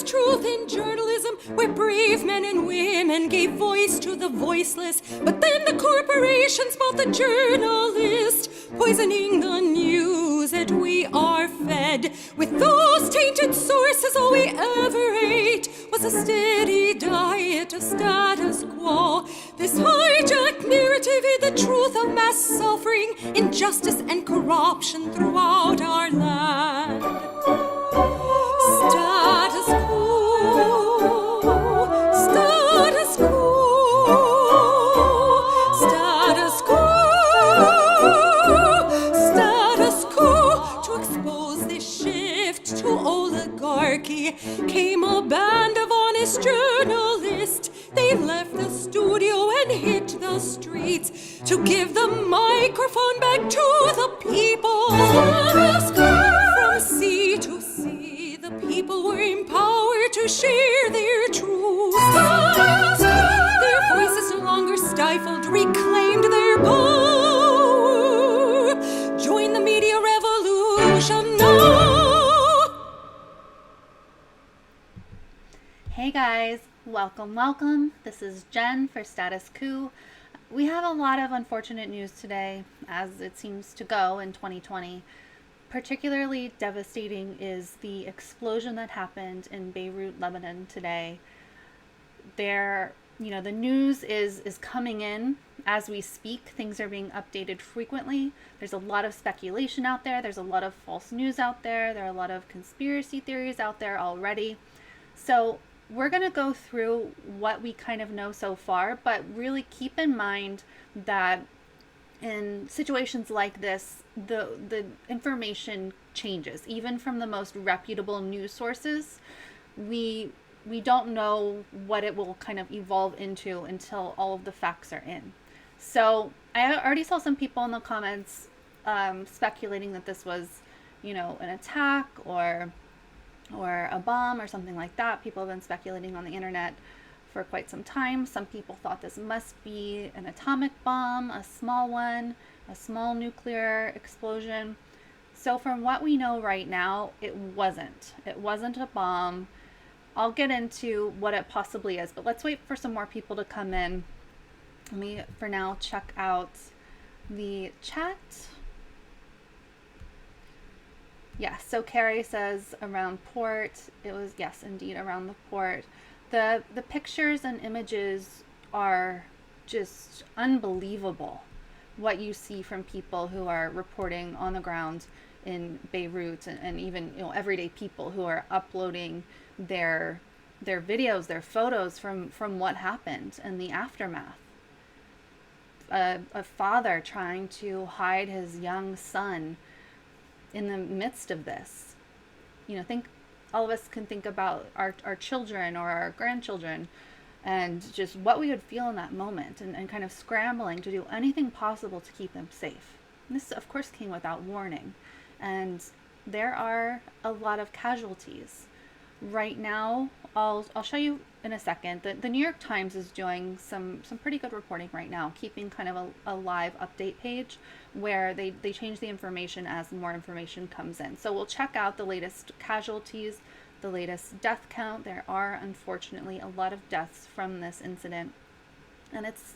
truth in journalism, where brave men and women gave voice to the voiceless. But then the corporations bought the journalist, poisoning the news that we are fed. With those tainted sources, all we ever ate was a steady diet of status quo. This hijacked narrative hid the truth of mass suffering, injustice and corruption throughout our land. Status quo, status quo, status quo, status quo. To expose this shift to oligarchy came a band of honest journalists. They left the studio and hit the streets to give the microphone back to the people. From sea to sea, the people were empowered to share their truth. Their voices no longer stifled, reclaimed their power. Join the media revolution now. Hey guys, welcome. This is Jen for Status Coup. We have a lot of unfortunate news today, as it seems to go in 2020. Particularly devastating is the explosion that happened in Beirut, Lebanon today. The news is coming in as we speak. Things are being updated frequently. There's a lot of speculation out there. There's a lot of false news out there. There are a lot of conspiracy theories out there already. So we're going to go through what we kind of know so far, but really keep in mind that in situations like this, the information changes. Even from the most reputable news sources, we don't know what it will kind of evolve into until all of the facts are in. So I already saw some people in the comments speculating that this was, an attack or a bomb or something like that. People have been speculating on the internet for quite some time. Some people thought this must be an atomic bomb, a small one, a small nuclear explosion. So from what we know right now, it wasn't. It wasn't a bomb. I'll get into what it possibly is, but let's wait for some more people to come in. Let me, for now, check out the chat. Yes, so Carrie says around port. It was, yes, indeed, around the port. The pictures and images are just unbelievable. What you see from people who are reporting on the ground in Beirut, and even everyday people who are uploading their videos, their photos from what happened and the aftermath. A father trying to hide his young son in the midst of this. All of us can think about our children or our grandchildren and just what we would feel in that moment, and kind of scrambling to do anything possible to keep them safe. And this, of course, came without warning. And there are a lot of casualties. Right now, I'll show you in a second. The New York Times is doing some pretty good reporting right now, keeping kind of a live update page where they change the information as more information comes in. So we'll check out the latest casualties, the latest death count. There are, unfortunately, a lot of deaths from this incident, and it's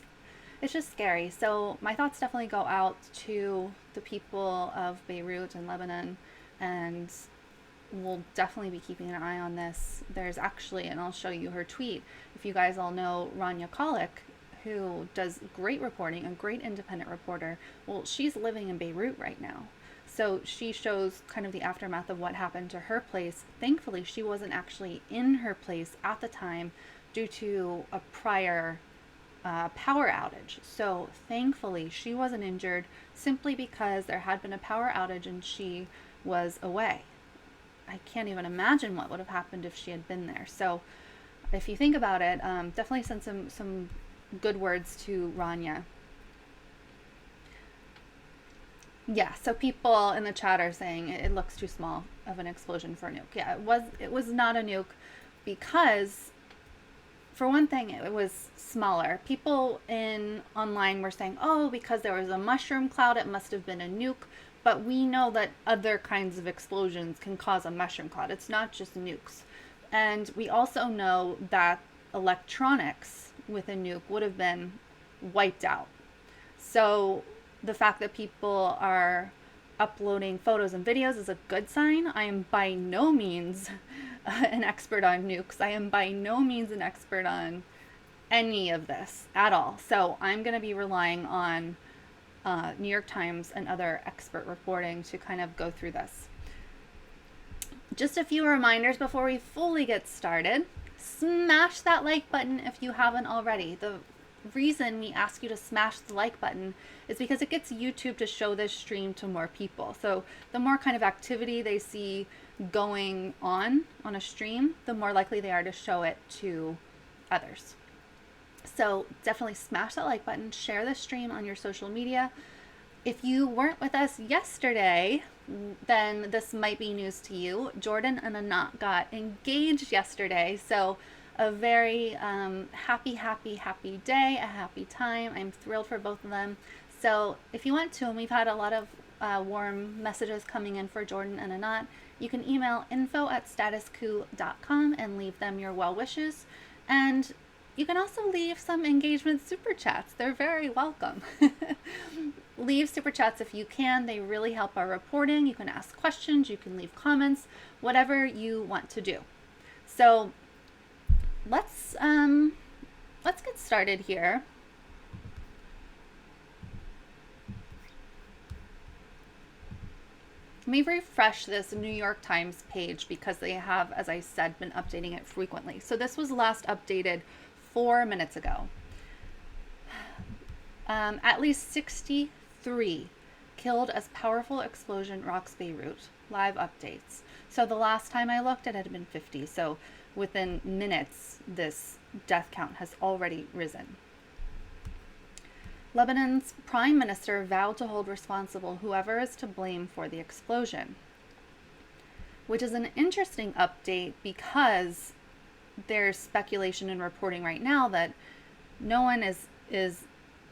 just scary. So my thoughts definitely go out to the people of Beirut and Lebanon, and we'll definitely be keeping an eye on this. There's actually, and I'll show you her tweet, if you guys all know Rania Khalek, who does great reporting, a great independent reporter. Well, she's living in Beirut right now. So she shows kind of the aftermath of what happened to her place. Thankfully, she wasn't actually in her place at the time due to a prior power outage. So thankfully, she wasn't injured simply because there had been a power outage and she was away. I can't even imagine what would have happened if she had been there. So if you think about it, definitely send some good words to Rania. Yeah, so people in the chat are saying it looks too small of an explosion for a nuke. Yeah, it was not a nuke because, for one thing, it was smaller. People online were saying, oh, because there was a mushroom cloud, it must have been a nuke. But we know that other kinds of explosions can cause a mushroom cloud. It's not just nukes. And we also know that electronics with a nuke would have been wiped out. So the fact that people are uploading photos and videos is a good sign. I am by no means an expert on nukes. I am by no means an expert on any of this at all. So I'm going to be relying on New York Times and other expert reporting to kind of go through this. Just a few reminders before we fully get started. Smash that like button if you haven't already. The reason we ask you to smash the like button is because it gets YouTube to show this stream to more people. So the more kind of activity they see going on a stream, the more likely they are to show it to others. So definitely smash that like button, share the stream on your social media. If you weren't with us yesterday, then this might be news to you. Jordan and Anat got engaged yesterday. So a very happy day, a happy time. I'm thrilled for both of them. So if you want to, and we've had a lot of warm messages coming in for Jordan and Anat, you can email info@statuscoup.com and leave them your well wishes. And you can also leave some engagement super chats. They're very welcome. Leave super chats if you can. They really help our reporting. You can ask questions, you can leave comments, whatever you want to do. So let's get started here. Let me refresh this New York Times page because they have, as I said, been updating it frequently. So this was last updated 4 minutes ago. At least 63 killed as powerful explosion rocks Beirut. Live updates. So the last time I looked, it had been 50. So within minutes, this death count has already risen. Lebanon's prime minister vowed to hold responsible whoever is to blame for the explosion, which is an interesting update because there's speculation and reporting right now that no one is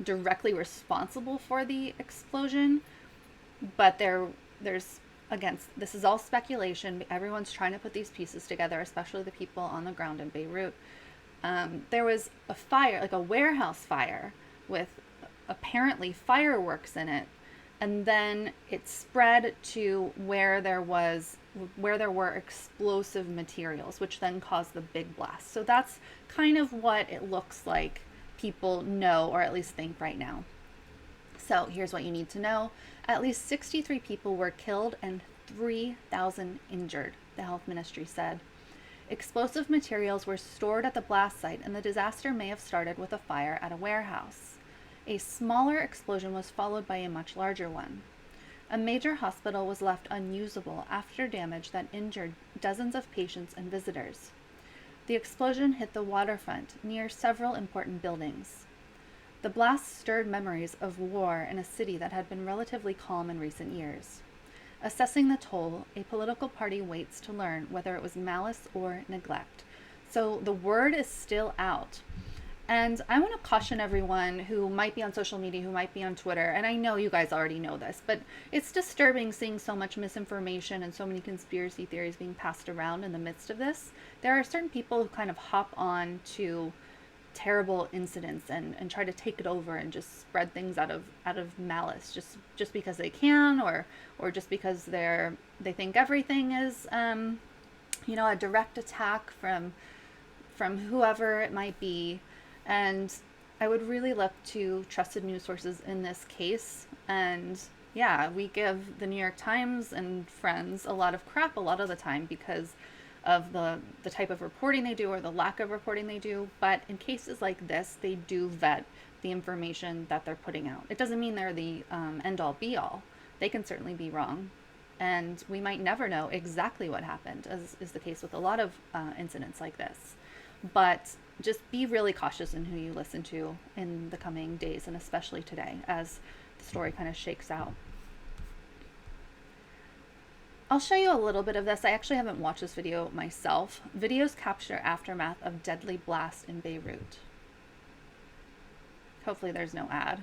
directly responsible for the explosion, but there's again, this is all speculation. Everyone's trying to put these pieces together, especially the people on the ground in Beirut. There was a fire, like a warehouse fire with apparently fireworks in it, and then it spread to where there were explosive materials, which then caused the big blast. So that's kind of what it looks like people know, or at least think right now. So here's what you need to know. At least 63 people were killed and 3,000 injured, the health ministry said. Explosive materials were stored at the blast site, and the disaster may have started with a fire at a warehouse. A smaller explosion was followed by a much larger one. A major hospital was left unusable after damage that injured dozens of patients and visitors. The explosion hit the waterfront near several important buildings. The blast stirred memories of war in a city that had been relatively calm in recent years. Assessing the toll, a political party waits to learn whether it was malice or neglect. So the word is still out. And I want to caution everyone who might be on social media, who might be on Twitter, and I know you guys already know this, but it's disturbing seeing so much misinformation and so many conspiracy theories being passed around in the midst of this. There are certain people who kind of hop on to terrible incidents and try to take it over and just spread things out of malice just because they can, or just because they think everything is a direct attack from whoever it might be. And I would really look to trusted news sources in this case. And yeah, we give the New York Times and friends a lot of crap a lot of the time because of the type of reporting they do or the lack of reporting they do. But in cases like this, they do vet the information that they're putting out. It doesn't mean they're the end-all be-all. They can certainly be wrong. And we might never know exactly what happened, as is the case with a lot of incidents like this. But just be really cautious in who you listen to in the coming days, and especially today as the story kind of shakes out. I'll show you a little bit of this. I actually haven't watched this video myself. Videos capture aftermath of deadly blast in Beirut. Hopefully there's no ad.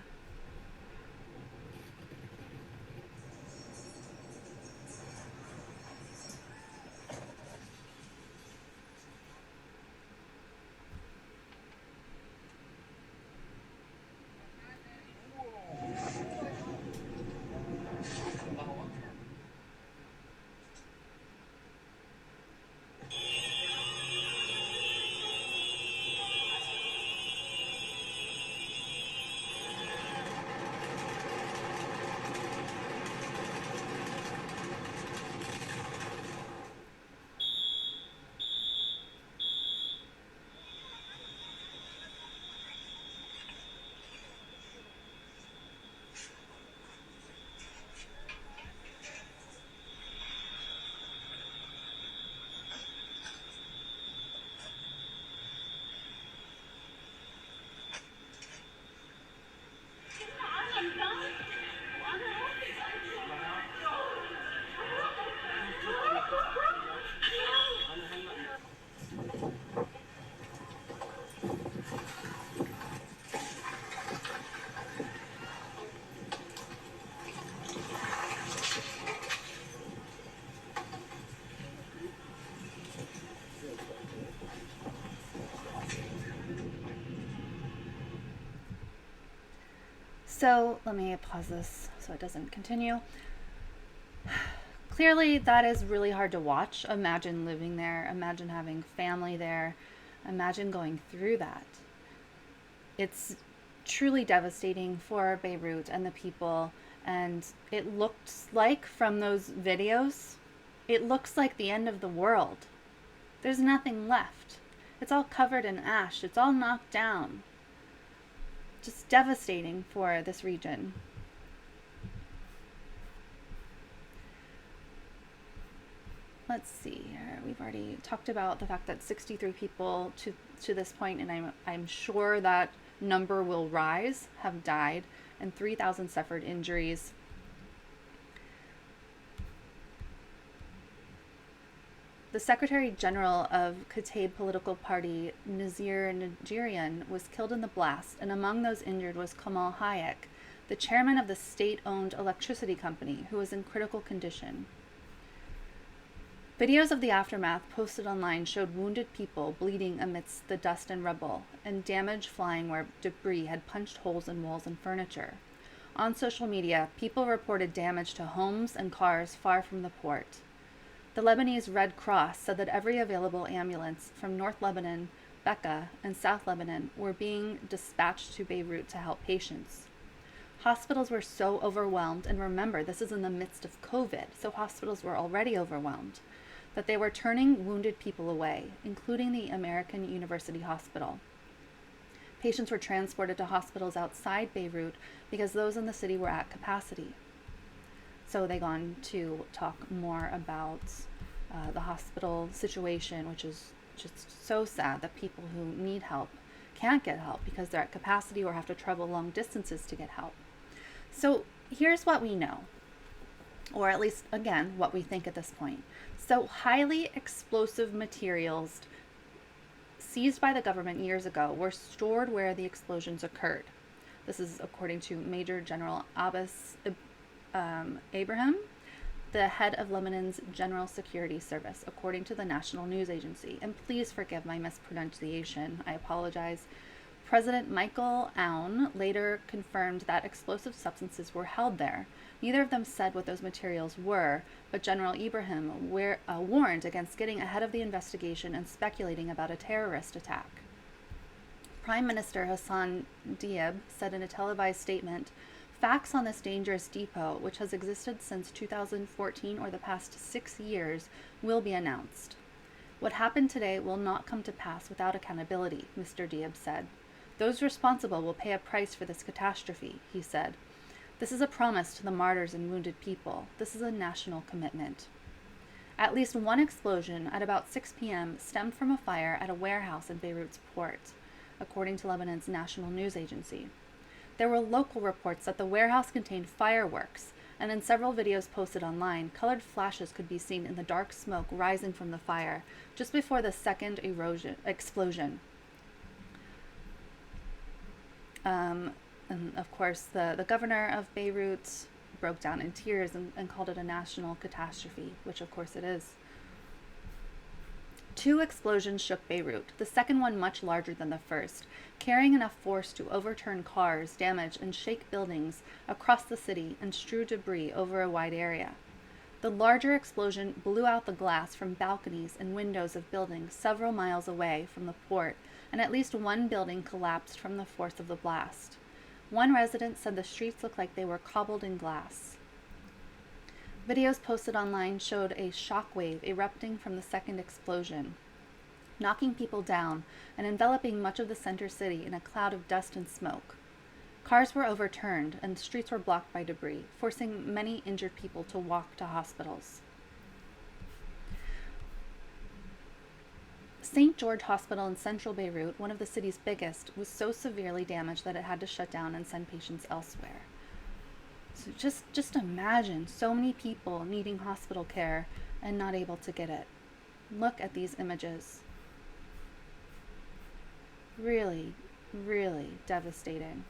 So let me pause this so it doesn't continue. Clearly, that is really hard to watch. Imagine living there. Imagine having family there. Imagine going through that. It's truly devastating for Beirut and the people. And it looks like, from those videos, it looks like the end of the world. There's nothing left. It's all covered in ash. It's all knocked down. Just devastating for this region. Let's see here. We've already talked about the fact that 63 people to this point, and I'm sure that number will rise, have died, and 3,000 suffered injuries. The Secretary General of Kataib political party, Nazir Nigerian, was killed in the blast, and among those injured was Kamal Hayek, the chairman of the state-owned electricity company, who was in critical condition. Videos of the aftermath posted online showed wounded people bleeding amidst the dust and rubble, and damage flying where debris had punched holes in walls and furniture. On social media, people reported damage to homes and cars far from the port. The Lebanese Red Cross said that every available ambulance from North Lebanon, Bekaa, and South Lebanon were being dispatched to Beirut to help patients. Hospitals were so overwhelmed, and remember, this is in the midst of COVID, so hospitals were already overwhelmed, that they were turning wounded people away, including the American University Hospital. Patients were transported to hospitals outside Beirut because those in the city were at capacity. So they go on to talk more about the hospital situation, which is just so sad that people who need help can't get help because they're at capacity or have to travel long distances to get help. So here's what we know, or at least, again, what we think at this point. So highly explosive materials seized by the government years ago were stored where the explosions occurred. This is according to Major General Abbas Abraham, the head of Lebanon's General Security Service, according to the National News Agency. And please forgive my mispronunciation. I apologize. President Michael Aoun later confirmed that explosive substances were held there. Neither of them said what those materials were, but General Ibrahim warned against getting ahead of the investigation and speculating about a terrorist attack. Prime Minister Hassan Diab said in a televised statement, "Facts on this dangerous depot, which has existed since 2014 or the past 6 years, will be announced. What happened today will not come to pass without accountability," Mr. Diab said. "Those responsible will pay a price for this catastrophe," he said. "This is a promise to the martyrs and wounded people. This is a national commitment." At least one explosion at about 6 p.m. stemmed from a fire at a warehouse in Beirut's port, according to Lebanon's National News Agency. There were local reports that the warehouse contained fireworks, and in several videos posted online, colored flashes could be seen in the dark smoke rising from the fire just before the second explosion. And of course, the governor of Beirut broke down in tears and called it a national catastrophe, which of course it is. 2 explosions shook Beirut, the second one much larger than the first, carrying enough force to overturn cars, damage and shake buildings across the city and strew debris over a wide area. The larger explosion blew out the glass from balconies and windows of buildings several miles away from the port, and at least one building collapsed from the force of the blast. One resident said the streets looked like they were cobbled in glass. Videos posted online showed a shockwave erupting from the second explosion, knocking people down and enveloping much of the center city in a cloud of dust and smoke. Cars were overturned and streets were blocked by debris, forcing many injured people to walk to hospitals. St. George Hospital in central Beirut, one of the city's biggest, was so severely damaged that it had to shut down and send patients elsewhere. So just imagine so many people needing hospital care and not able to get it. Look at these images. Really, really devastating.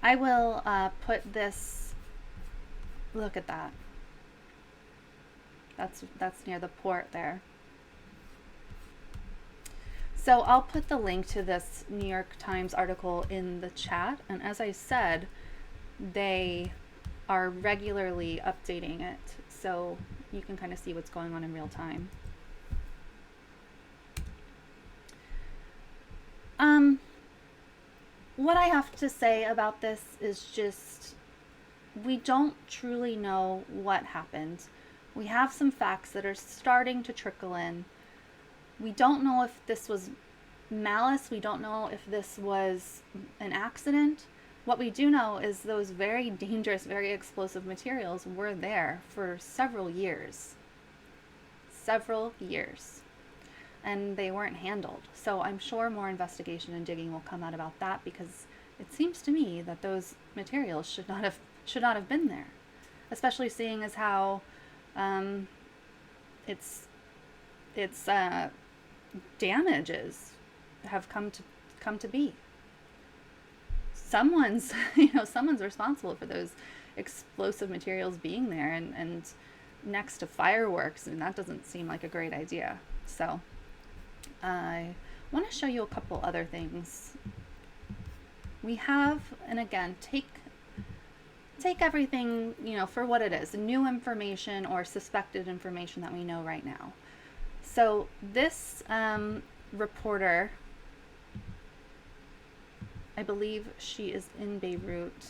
I will put this, look at that. That's near the port there. So I'll put the link to this New York Times article in the chat. And as I said, they are regularly updating it, so you can kind of see what's going on in real time. What I have to say about this is just, we don't truly know what happened. We have some facts that are starting to trickle in. We don't know if this was malice. We don't know if this was an accident. What we do know is those very dangerous, very explosive materials were there for several years. Several years. And they weren't handled. So I'm sure more investigation and digging will come out about that, because it seems to me that those materials should not have been there. Especially seeing as how its damages have come to be. Someone's responsible for those explosive materials being there, and next to fireworks, and that doesn't seem like a great idea. So I want to show you a couple other things. We have, and again, take everything, for what it is, new information or suspected information that we know right now. So this reporter, I believe she is in Beirut,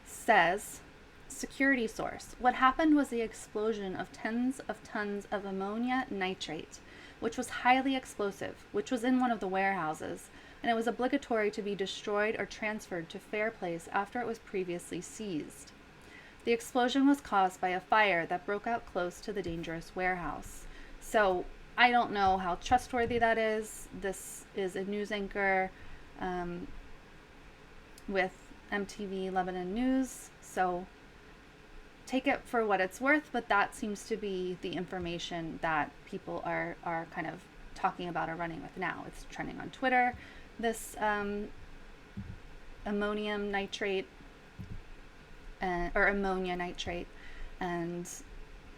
says, security source, what happened was the explosion of tens of tons of ammonia nitrate, which was highly explosive, which was in one of the warehouses, and it was obligatory to be destroyed or transferred to Fair Place after it was previously seized. The explosion was caused by a fire that broke out close to the dangerous warehouse. So I don't know how trustworthy that is. This is a news anchor with MTV Lebanon News, so take it for what it's worth, but that seems to be the information that people are kind of talking about or running with now. It's trending on Twitter, this ammonium nitrate or ammonia nitrate, and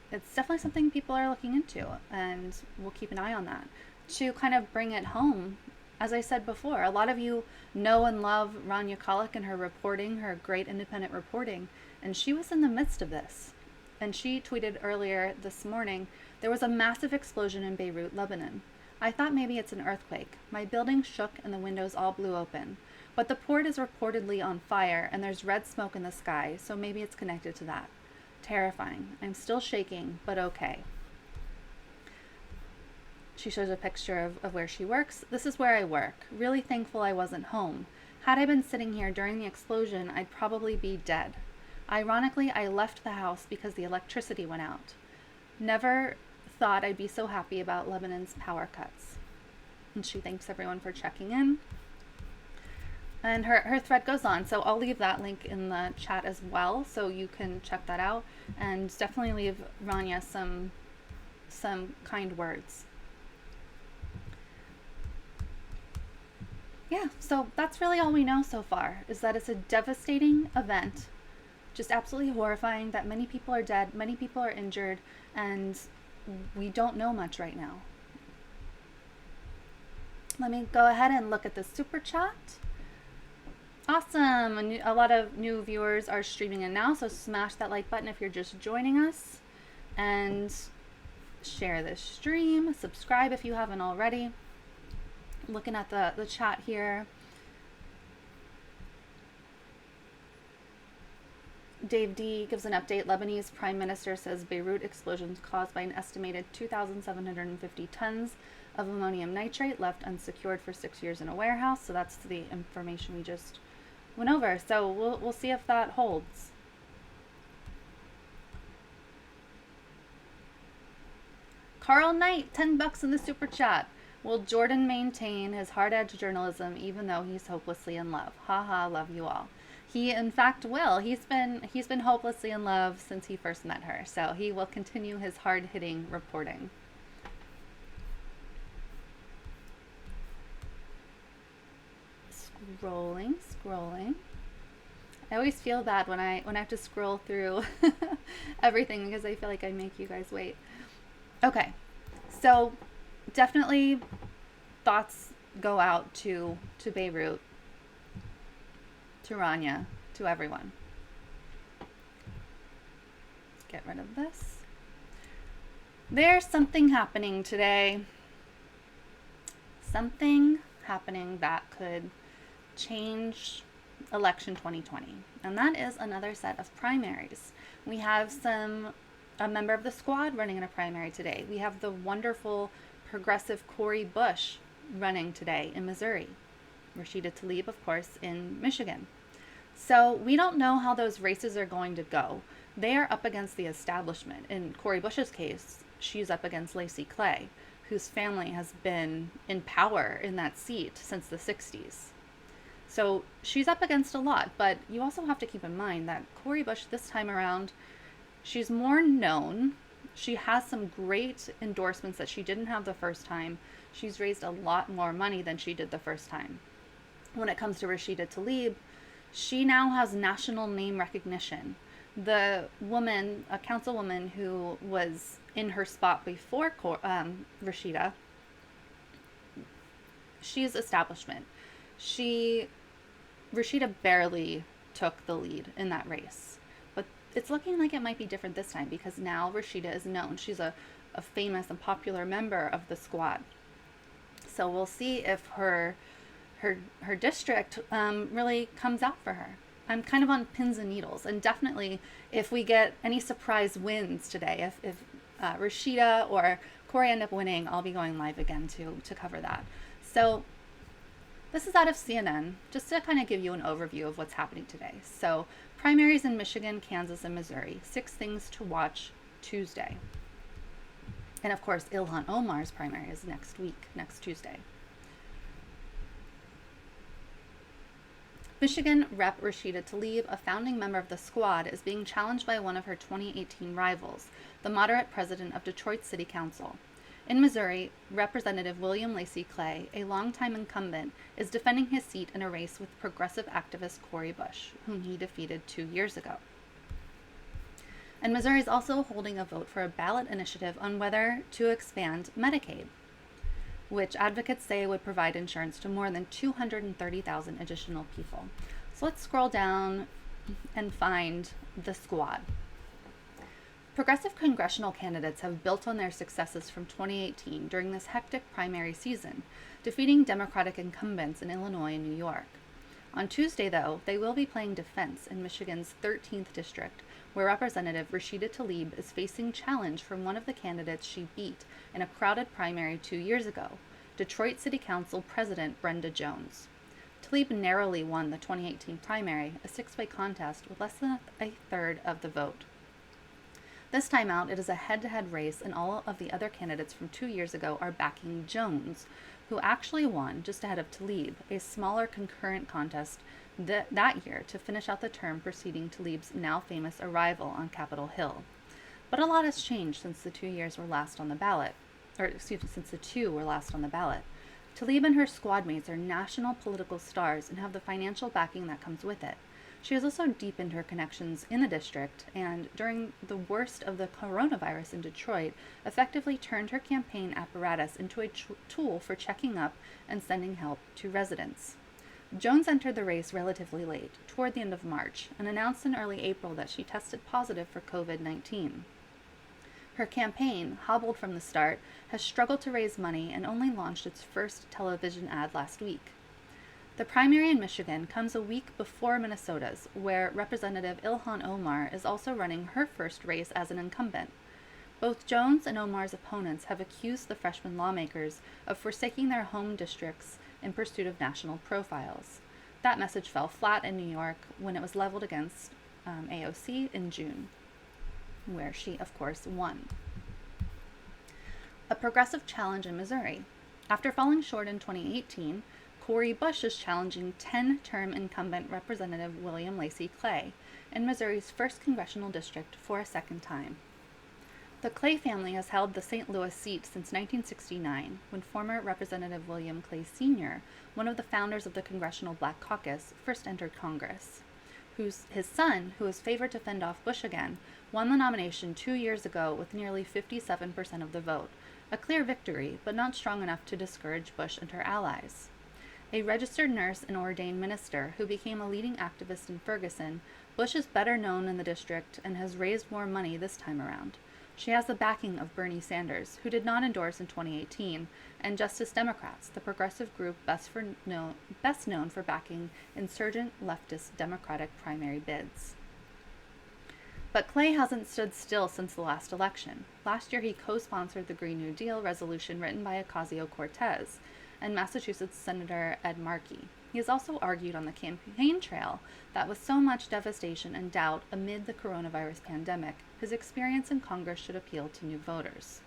it's definitely something people are looking into, and we'll keep an eye on that. To kind of bring it home, as I said before, a lot of you know and love Rania Khalek and her reporting, her great independent reporting, and she was in the midst of this. And she tweeted earlier this morning, there was a massive explosion in Beirut, Lebanon. I thought maybe it's an earthquake. My building shook and the windows all blew open. But the port is reportedly on fire and there's red smoke in the sky, so maybe it's connected to that. Terrifying. I'm still shaking, but okay. She shows a picture of where she works. This is where I work. Really thankful I wasn't home. Had I been sitting here during the explosion, I'd probably be dead. Ironically, I left the house because the electricity went out. Never thought I'd be so happy about Lebanon's power cuts. And she thanks everyone for checking in. And her thread goes on, so I'll leave that link in the chat as well, so you can check that out. And definitely leave Rania some kind words. Yeah, so that's really all we know so far, is that it's a devastating event, just absolutely horrifying, that many people are dead, many people are injured, and we don't know much right now. Let me go ahead and look at the super chat. Awesome. A lot of new viewers are streaming in now, so smash that like button if you're just joining us, and share this stream. Subscribe if you haven't already. Looking at the chat here. Dave D gives an update. Lebanese Prime Minister says Beirut explosions caused by an estimated 2,750 tons of ammonium nitrate left unsecured for 6 years in a warehouse. So that's the information we just went over. So we'll see if that holds. Carl Knight, $10 in the super chat. Will Jordan maintain his hard-edged journalism even though he's hopelessly in love? Haha, love you all. He in fact will. He's been hopelessly in love since he first met her. So he will continue his hard-hitting reporting. Scrolling. I always feel bad when I have to scroll through everything because I feel like I make you guys wait. Okay. So definitely thoughts go out to Beirut, to Rania, to everyone. Get rid of this. There's something happening today. Something happening that could change election 2020. And that is another set of primaries. We have a member of the squad running in a primary today. We have the wonderful progressive Cori Bush running today in Missouri. Rashida Tlaib, of course, in Michigan. So we don't know how those races are going to go. They are up against the establishment. In Cori Bush's case, she's up against Lacey Clay, whose family has been in power in that seat since the 60s. So she's up against a lot, but you also have to keep in mind that Cori Bush this time around, she's more known. She has some great endorsements that she didn't have the first time. She's raised a lot more money than she did the first time. When it comes to Rashida Tlaib, she now has national name recognition. The woman, a councilwoman who was in her spot before Rashida, she's establishment. Rashida barely took the lead in that race. But it's looking like it might be different this time because now Rashida is known. She's a famous and popular member of the squad. So we'll see if her district really comes out for her. I'm kind of on pins and needles. And definitely if we get any surprise wins today, if Rashida or Cori end up winning, I'll be going live again to cover that. So this is out of CNN, just to kind of give you an overview of what's happening today. So primaries in Michigan, Kansas, and Missouri. 6 things to watch Tuesday. And of course, Ilhan Omar's primary is next week, next Tuesday. Michigan Rep. Rashida Tlaib, a founding member of the squad, is being challenged by one of her 2018 rivals, the moderate president of Detroit City Council. In Missouri, Representative William Lacey Clay, a longtime incumbent, is defending his seat in a race with progressive activist Cori Bush, whom he defeated 2 years ago. And Missouri is also holding a vote for a ballot initiative on whether to expand Medicaid, which advocates say would provide insurance to more than 230,000 additional people. So let's scroll down and find the squad. Progressive congressional candidates have built on their successes from 2018 during this hectic primary season, defeating Democratic incumbents in Illinois and New York. On Tuesday, though, they will be playing defense in Michigan's 13th district, where Representative Rashida Tlaib is facing challenge from one of the candidates she beat in a crowded primary 2 years ago, Detroit City Council President Brenda Jones. Tlaib narrowly won the 2018 primary, a 6-way contest with less than a third of the vote. This time out, it is a head-to-head race, and all of the other candidates from 2 years ago are backing Jones, who actually won just ahead of Tlaib, a smaller concurrent contest that year to finish out the term preceding Tlaib's now famous arrival on Capitol Hill. But a lot has changed since the 2 years were last on the ballot, since the 2 were last on the ballot. Tlaib and her squad mates are national political stars and have the financial backing that comes with it. She has also deepened her connections in the district and, during the worst of the coronavirus in Detroit, effectively turned her campaign apparatus into a tool for checking up and sending help to residents. Jones entered the race relatively late, toward the end of March, and announced in early April that she tested positive for COVID-19. Her campaign, hobbled from the start, has struggled to raise money and only launched its first television ad last week. The primary in Michigan comes a week before Minnesota's, where Representative Ilhan Omar is also running her first race as an incumbent. Both Jones and Omar's opponents have accused the freshman lawmakers of forsaking their home districts in pursuit of national profiles. That message fell flat in New York when it was leveled against AOC in June, where she, of course, won. A progressive challenge in Missouri. After falling short in 2018, Cori Bush is challenging 10-term incumbent Representative William Lacey Clay in Missouri's 1st congressional district for a second time. The Clay family has held the St. Louis seat since 1969, when former Representative William Clay Sr., one of the founders of the Congressional Black Caucus, first entered Congress. His son, who is favored to fend off Bush again, won the nomination 2 years ago with nearly 57% of the vote, a clear victory, but not strong enough to discourage Bush and her allies. A registered nurse and ordained minister who became a leading activist in Ferguson, Bush is better known in the district and has raised more money this time around. She has the backing of Bernie Sanders, who did not endorse in 2018, and Justice Democrats, the progressive group best known for backing insurgent leftist Democratic primary bids. But Clay hasn't stood still since the last election. Last year, he co-sponsored the Green New Deal resolution written by Ocasio-Cortez and Massachusetts Senator Ed Markey. He has also argued on the campaign trail that with so much devastation and doubt amid the coronavirus pandemic, his experience in Congress should appeal to new voters.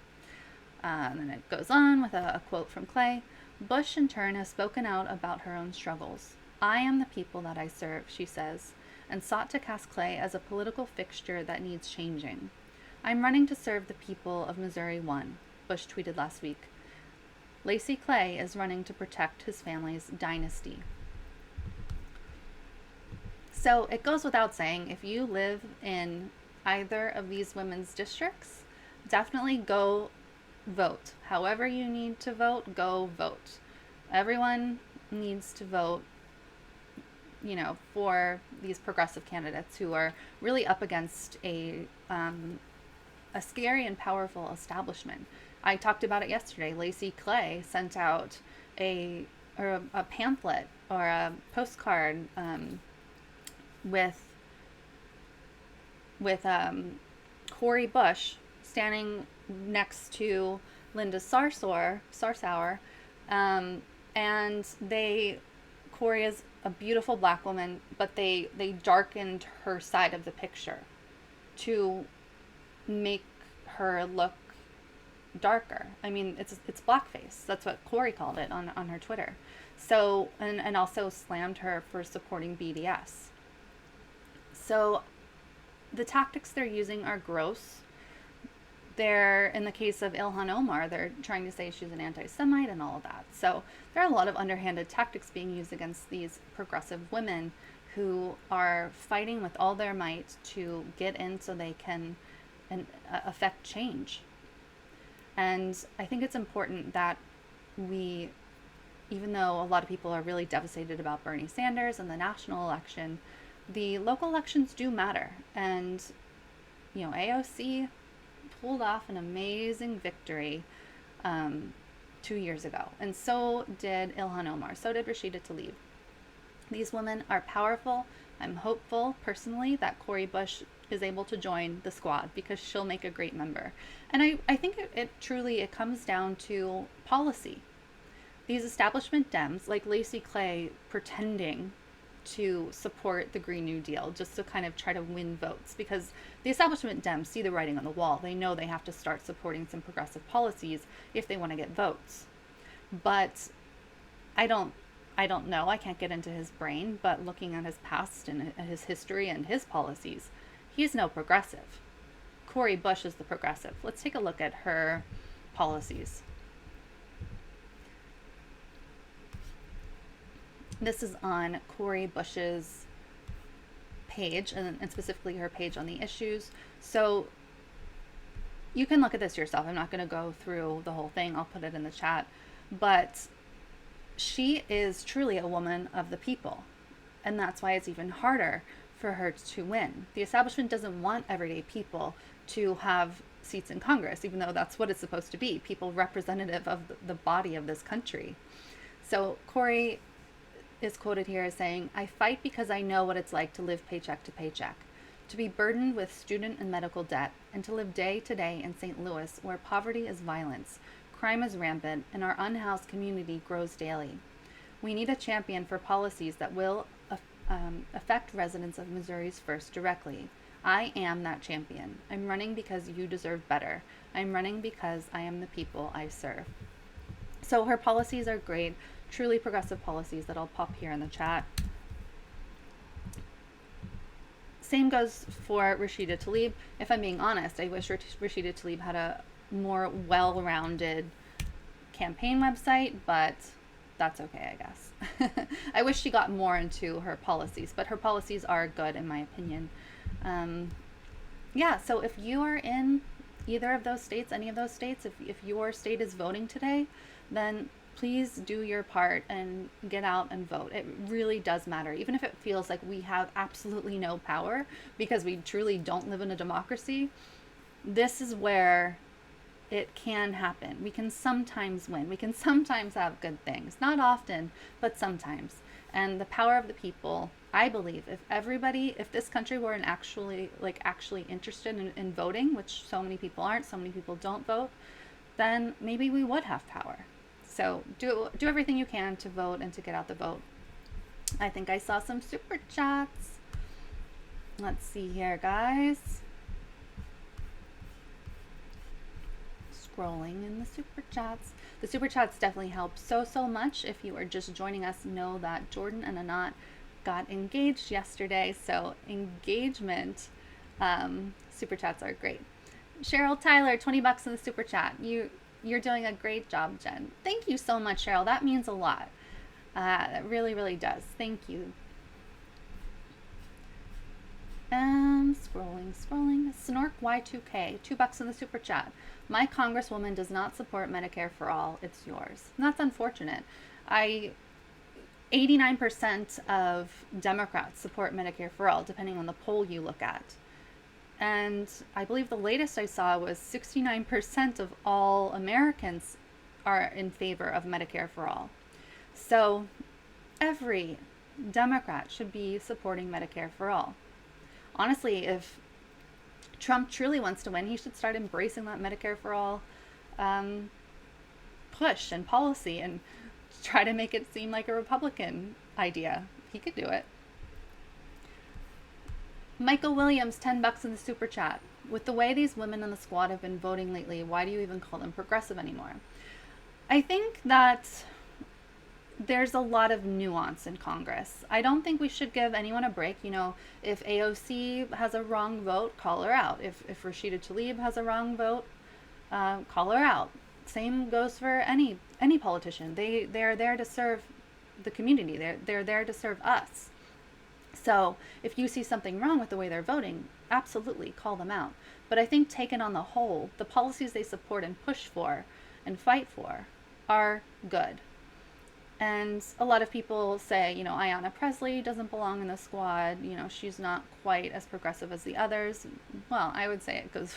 And it goes on with a quote from Clay. Bush, in turn, has spoken out about her own struggles. I am the people that I serve, she says, and sought to cast Clay as a political fixture that needs changing. I'm running to serve the people of Missouri 1, Bush tweeted last week. Lacy Clay is running to protect his family's dynasty. So it goes without saying, if you live in either of these women's districts, definitely go vote. However you need to vote, go vote. Everyone needs to vote, for these progressive candidates who are really up against a scary and powerful establishment. I talked about it yesterday. Lacy Clay sent out a pamphlet or a postcard with Cori Bush standing next to Linda Sarsour, and Cori is a beautiful black woman, but they darkened her side of the picture to make her look darker. I mean, it's blackface. That's what Cori called it on her Twitter. So, and also slammed her for supporting BDS. So the tactics they're using are gross. In the case of Ilhan Omar, they're trying to say she's an anti-Semite and all of that. So there are a lot of underhanded tactics being used against these progressive women who are fighting with all their might to get in so they can affect change. And I think it's important that even though a lot of people are really devastated about Bernie Sanders and the national election, the local elections do matter. And, AOC pulled off an amazing victory 2 years ago. And so did Ilhan Omar. So did Rashida Tlaib. These women are powerful. I'm hopeful, personally, that Cori Bush is able to join the squad because she'll make a great member. And I think it comes down to policy. These establishment Dems, like Lacy Clay, pretending to support the Green New Deal just to kind of try to win votes, because the establishment Dems see the writing on the wall. They know they have to start supporting some progressive policies if they want to get votes. But I don't know. I can't get into his brain, but looking at his past and his history and his policies, he's no progressive. Cori Bush is the progressive. Let's take a look at her policies. This is on Cori Bush's page, and specifically her page on the issues. So you can look at this yourself. I'm not going to go through the whole thing. I'll put it in the chat. But she is truly a woman of the people. And that's why it's even harder for her to win. The establishment doesn't want everyday people to have seats in Congress, even though that's what it's supposed to be, people representative of the body of this country. So Cori is quoted here as saying, "I fight because I know what it's like to live paycheck to paycheck, to be burdened with student and medical debt, and to live day to day in St. Louis, where poverty is violence, crime is rampant, and our unhoused community grows daily. We need a champion for policies that will affect residents of Missouri's First directly. I am that champion. I'm running because you deserve better. I'm running because I am the people I serve." So her policies are great, truly progressive policies that I'll pop here in the chat. Same goes for Rashida Tlaib. If I'm being honest, I wish Rashida Tlaib had a more well-rounded campaign website, but that's okay, I guess. I wish she got more into her policies, but her policies are good in my opinion. So if you are in either of those states, any of those states, if your state is voting today, then please do your part and get out and vote. It really does matter, even if it feels like we have absolutely no power because we truly don't live in a democracy. This is where it can happen. We can sometimes win. We can sometimes have good things. Not often, but sometimes. And the power of the people, I believe, if this country were actually interested in voting, which so many people aren't, so many people don't vote, then maybe we would have power. So do everything you can to vote and to get out the vote. I think I saw some super chats. Let's see here, guys. Scrolling in the super chats. The super chats definitely help so much. If you are just joining us, know that Jordan and Anat got engaged yesterday, so engagement super chats are great. Cheryl Tyler, $20 in the super chat. You're doing a great job, Jen. Thank you so much, Cheryl. That means a lot. It really does. Thank you. Scrolling. Snork Y2K, $2 in the super chat. My congresswoman does not support Medicare for all. It's yours. And that's unfortunate. 89% of Democrats support Medicare for all, depending on the poll you look at. And I believe the latest I saw was 69% of all Americans are in favor of Medicare for all. So every Democrat should be supporting Medicare for all. Honestly, if Trump truly wants to win, he should start embracing that Medicare for all push and policy and try to make it seem like a Republican idea. He could do it. Michael Williams, $10 in the super chat. With the way these women in the squad have been voting lately, why do you even call them progressive anymore? I think that there's a lot of nuance in Congress. I don't think we should give anyone a break. You know, if AOC has a wrong vote, call her out. If Rashida Tlaib has a wrong vote, call her out. Same goes for any politician. They're there to serve the community. They're there to serve us. So if you see something wrong with the way they're voting, absolutely call them out. But I think taken on the whole, the policies they support and push for and fight for are good. And a lot of people say, you know, Ayanna Pressley doesn't belong in the squad. You know, she's not quite as progressive as the others. Well, I would say it goes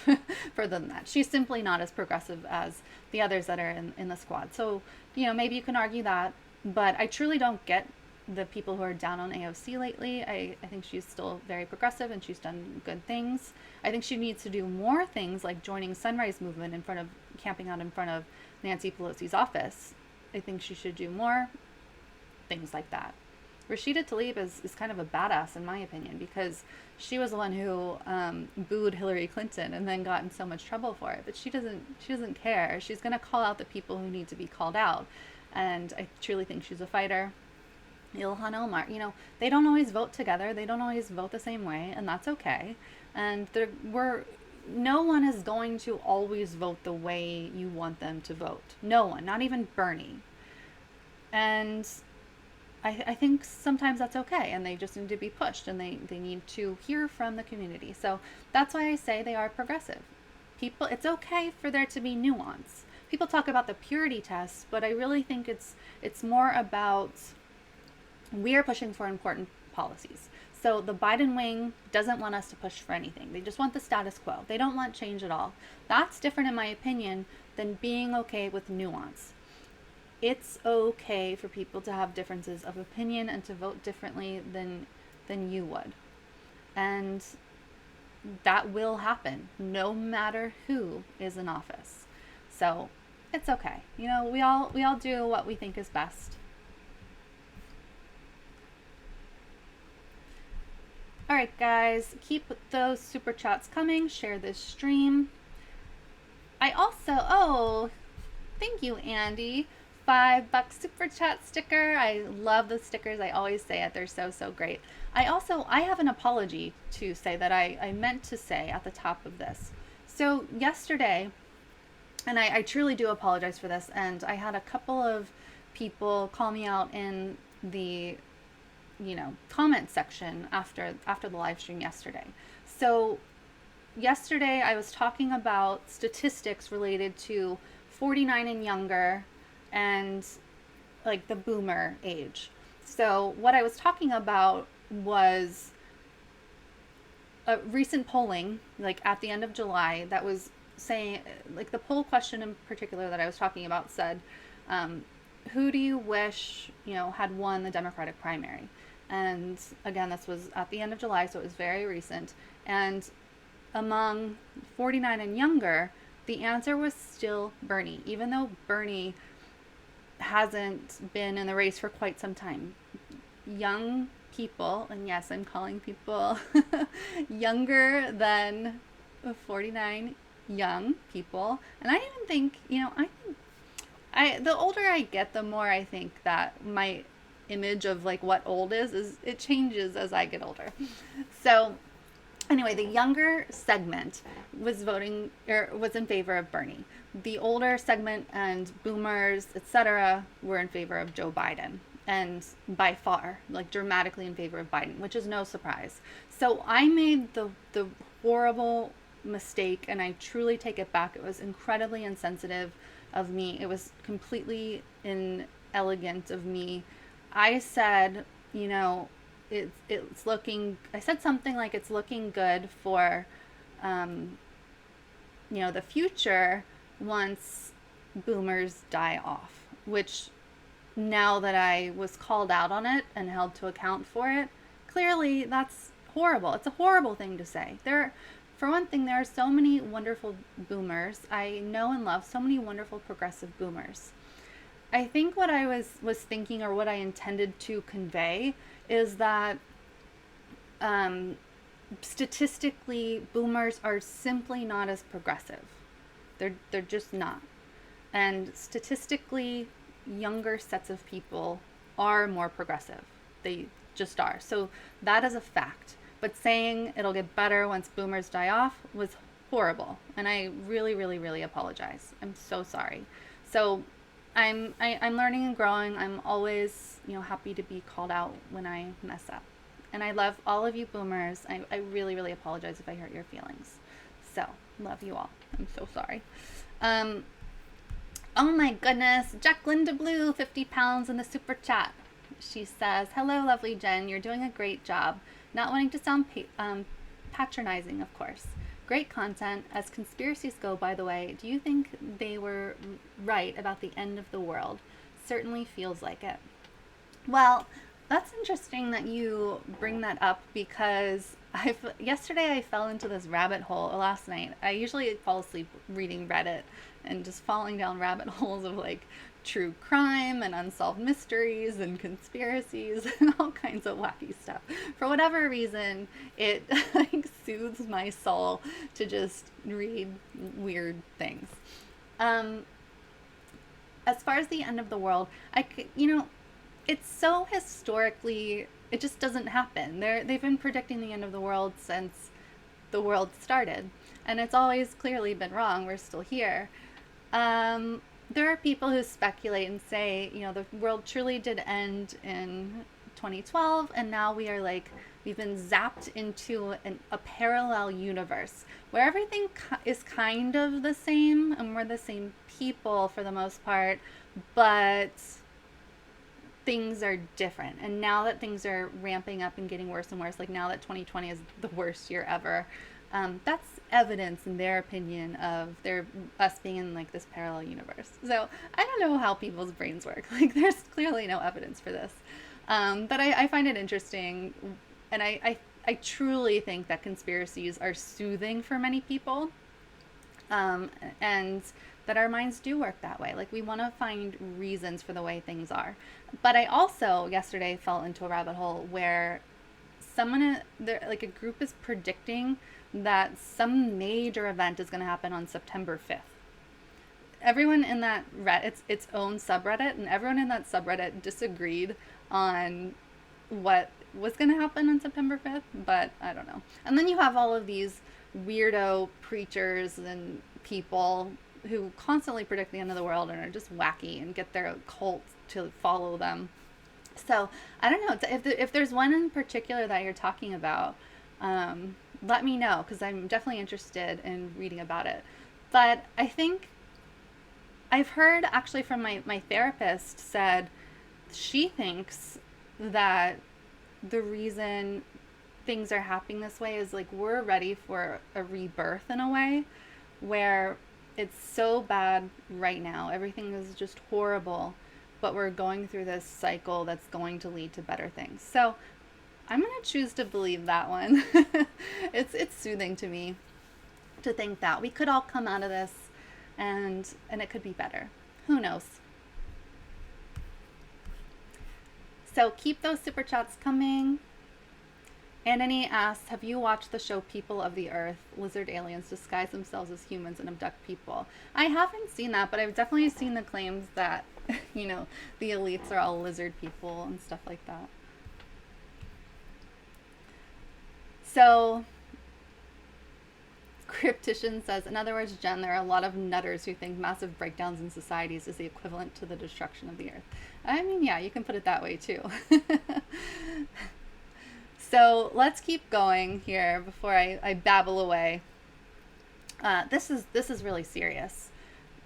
further than that. She's simply not as progressive as the others that are in the squad. So, you know, maybe you can argue that. But I truly don't get the people who are down on AOC lately. I think she's still very progressive and she's done good things. I think she needs to do more things like joining Sunrise Movement camping out in front of Nancy Pelosi's office. I think she should do more things like that. Rashida Tlaib is kind of a badass in my opinion because she was the one who booed Hillary Clinton and then got in so much trouble for it. But she doesn't care. She's going to call out the people who need to be called out. And I truly think she's a fighter. Ilhan Omar, you know, they don't always vote together. They don't always vote the same way, and that's okay. And no one is going to always vote the way you want them to vote. No one, not even Bernie. And I think sometimes that's okay, and they just need to be pushed, and they need to hear from the community. So that's why I say they are progressive. It's okay for there to be nuance. People talk about the purity test, but I really think it's more about we are pushing for important policies. So the Biden wing doesn't want us to push for anything. They just want the status quo. They don't want change at all. That's different, in my opinion, than being okay with nuance. It's okay for people to have differences of opinion and to vote differently than you would. And that will happen no matter who is in office. So it's okay. You know, we all do what we think is best. All right, guys, keep those super chats coming. Share this stream. Thank you, Andy. $5 super chat sticker. I love the stickers. I always say it. They're so great. I have an apology to say that I meant to say at the top of this. So yesterday, and I truly do apologize for this, and I had a couple of people call me out in the comment section after the live stream yesterday. So yesterday I was talking about statistics related to 49 and younger and like the boomer age. So what I was talking about was a recent polling, like at the end of July, that was saying, like the poll question in particular that I was talking about said, who do you wish, had won the Democratic primary? And again, this was at the end of July, so it was very recent. And among 49 and younger, the answer was still Bernie, even though Bernie hasn't been in the race for quite some time. Young people, and yes, I'm calling people younger than 49, young people. And I even think, the older I get, the more I think that my image of like what old is it changes as I get older. So anyway, the younger segment was voting or was in favor of Bernie. The older segment and boomers, etc., were in favor of Joe Biden, and by far, like dramatically in favor of Biden, which is no surprise. So I made the horrible mistake, and I truly take it back. It was incredibly insensitive of me. It was completely inelegant of me. I said, it's looking, I said something like it's looking good for, the future once boomers die off, which now that I was called out on it and held to account for it, clearly that's horrible. It's a horrible thing to say. For one thing, there are so many wonderful boomers. I know and love so many wonderful progressive boomers. I think what I was thinking, or what I intended to convey, is that statistically, boomers are simply not as progressive. They're just not. And statistically, younger sets of people are more progressive. They just are. So that is a fact. But saying it'll get better once boomers die off was horrible. And I really, really, really apologize. I'm so sorry. So I'm learning and growing. I'm always, happy to be called out when I mess up. And I love all of you boomers. I really, really apologize if I hurt your feelings. So, love you all. I'm so sorry. Oh my goodness. Jacqueline DeBlue, 50 pounds in the super chat. She says, hello, lovely Jen. You're doing a great job. Not wanting to sound patronizing, of course. Great content. As conspiracies go, by the way, do you think they were right about the end of the world? Certainly feels like it. Well, that's interesting that you bring that up, because yesterday I fell into this rabbit hole, or last night. I usually fall asleep reading Reddit and just falling down rabbit holes of like true crime and unsolved mysteries and conspiracies and all kinds of wacky stuff. For whatever reason, it like soothes my soul to just read weird things. As far as the end of the world, it's so historically, it just doesn't happen. They've been predicting the end of the world since the world started, and it's always clearly been wrong. We're still here. There are people who speculate and say, the world truly did end in 2012, and now we've been zapped into a parallel universe where everything is kind of the same, and we're the same people for the most part, but things are different. And now that things are ramping up and getting worse and worse, like now that 2020 is the worst year ever, that's evidence, in their opinion, of us being in like this parallel universe. So I don't know how people's brains work. Like, there's clearly no evidence for this, but I find it interesting, and I truly think that conspiracies are soothing for many people, and that our minds do work that way. Like, we want to find reasons for the way things are. But I also yesterday fell into a rabbit hole where a group is predicting that some major event is going to happen on September 5th. Everyone in that it's its own subreddit, and everyone in that subreddit disagreed on what was going to happen on September 5th, but I don't know. And then you have all of these weirdo preachers and people who constantly predict the end of the world and are just wacky and get their cult to follow them. So I don't know if there's one in particular that you're talking about, let me know, because I'm definitely interested in reading about it. But I think I've heard actually from my therapist said she thinks that the reason things are happening this way is like we're ready for a rebirth in a way where it's so bad right now. Everything is just horrible, but we're going through this cycle that's going to lead to better things. So I'm going to choose to believe that one. It's soothing to me to think that we could all come out of this and it could be better. Who knows? So keep those super chats coming. Anthony asks, have you watched the show People of the Earth? Lizard aliens disguise themselves as humans and abduct people. I haven't seen that, but I've definitely seen the claims that, you know, the elites are all lizard people and stuff like that. So, Cryptician says, in other words, Jen, there are a lot of nutters who think massive breakdowns in societies is the equivalent to the destruction of the earth. I mean, yeah, you can put it that way too. So let's keep going here before I babble away. This is really serious.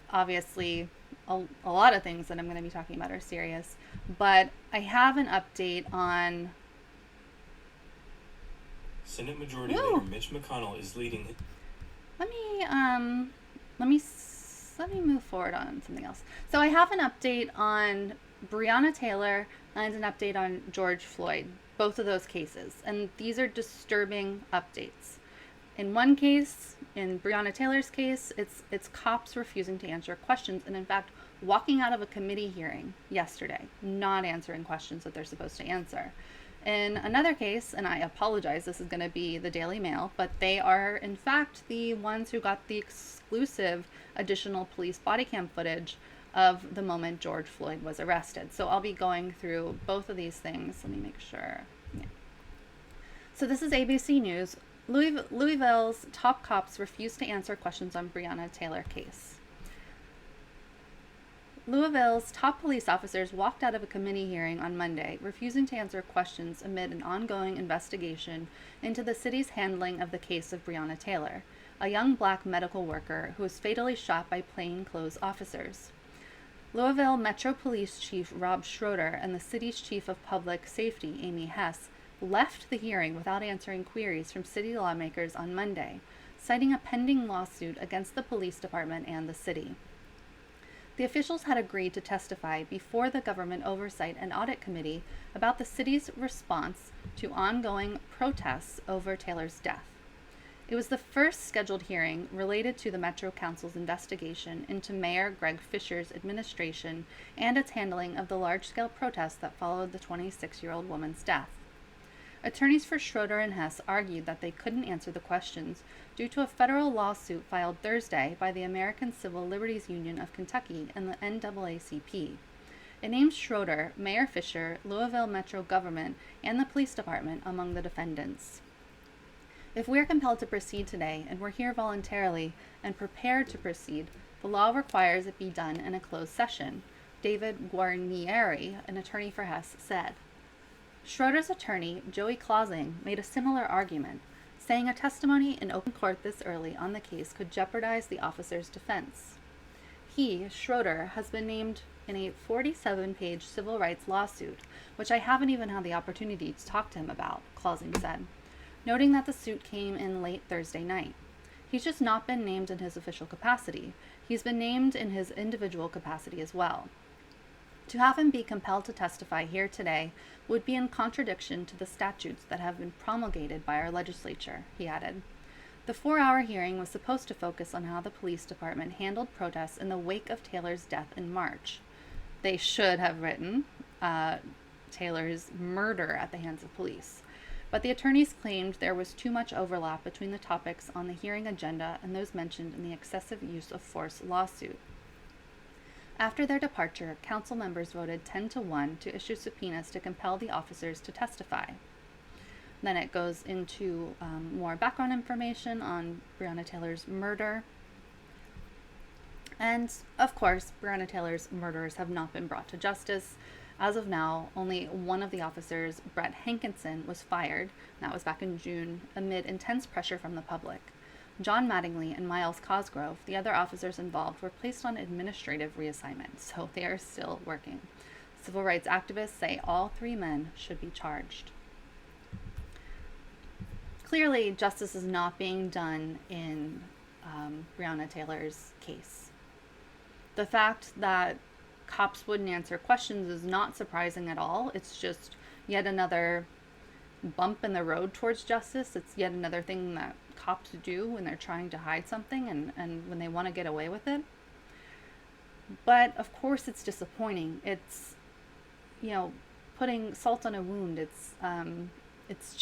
Obviously, a lot of things that I'm going to be talking about are serious, but I have an update on Senate Majority Leader Mitch McConnell is leading. Let me move forward on something else. So I have an update on Breonna Taylor and an update on George Floyd, both of those cases. And these are disturbing updates. In one case, in Breonna Taylor's case, it's cops refusing to answer questions and in fact walking out of a committee hearing yesterday, not answering questions that they're supposed to answer. In another case, and I apologize, this is going to be the Daily Mail, but they are in fact the ones who got the exclusive additional police body cam footage of the moment George Floyd was arrested. So I'll be going through both of these things. Let me make sure. Yeah. So this is ABC News. Louisville's top cops refuse to answer questions on Breonna Taylor case. Louisville's top police officers walked out of a committee hearing on Monday, refusing to answer questions amid an ongoing investigation into the city's handling of the case of Breonna Taylor, a young black medical worker who was fatally shot by plainclothes officers. Louisville Metro Police Chief Rob Schroeder and the city's Chief of Public Safety, Amy Hess, left the hearing without answering queries from city lawmakers on Monday, citing a pending lawsuit against the police department and the city. The officials had agreed to testify before the Government Oversight and Audit Committee about the city's response to ongoing protests over Taylor's death. It was the first scheduled hearing related to the Metro Council's investigation into Mayor Greg Fisher's administration and its handling of the large-scale protests that followed the 26-year-old woman's death. Attorneys for Schroeder and Hess argued that they couldn't answer the questions due to a federal lawsuit filed Thursday by the American Civil Liberties Union of Kentucky and the NAACP. It names Schroeder, Mayor Fisher, Louisville Metro government, and the police department among the defendants. If we are compelled to proceed today, and we're here voluntarily and prepared to proceed, the law requires it be done in a closed session, David Guarnieri, an attorney for Hess, said. Schroeder's attorney, Joey Clausing, made a similar argument, saying a testimony in open court this early on the case could jeopardize the officer's defense. He, Schroeder, has been named in a 47-page civil rights lawsuit, which I haven't even had the opportunity to talk to him about, Clausing said, noting that the suit came in late Thursday night. He's just not been named in his official capacity. He's been named in his individual capacity as well. To have him be compelled to testify here today would be in contradiction to the statutes that have been promulgated by our legislature, he added. The 4-hour hearing was supposed to focus on how the police department handled protests in the wake of Taylor's death in March. They should have written Taylor's murder at the hands of police. But the attorneys claimed there was too much overlap between the topics on the hearing agenda and those mentioned in the excessive use of force lawsuit. After their departure, council members voted 10-1 to issue subpoenas to compel the officers to testify. Then it goes into more background information on Breonna Taylor's murder. And, of course, Breonna Taylor's murderers have not been brought to justice. As of now, only one of the officers, Brett Hankinson, was fired. That was back in June, amid intense pressure from the public. John Mattingly and Miles Cosgrove, the other officers involved, were placed on administrative reassignment, so they are still working. Civil rights activists say all 3 men should be charged. Clearly, justice is not being done in Breonna Taylor's case. The fact that cops wouldn't answer questions is not surprising at all. It's just yet another bump in the road towards justice. It's yet another thing that cops do when they're trying to hide something and when they want to get away with it. But of course it's disappointing. It's, putting salt on a wound. It's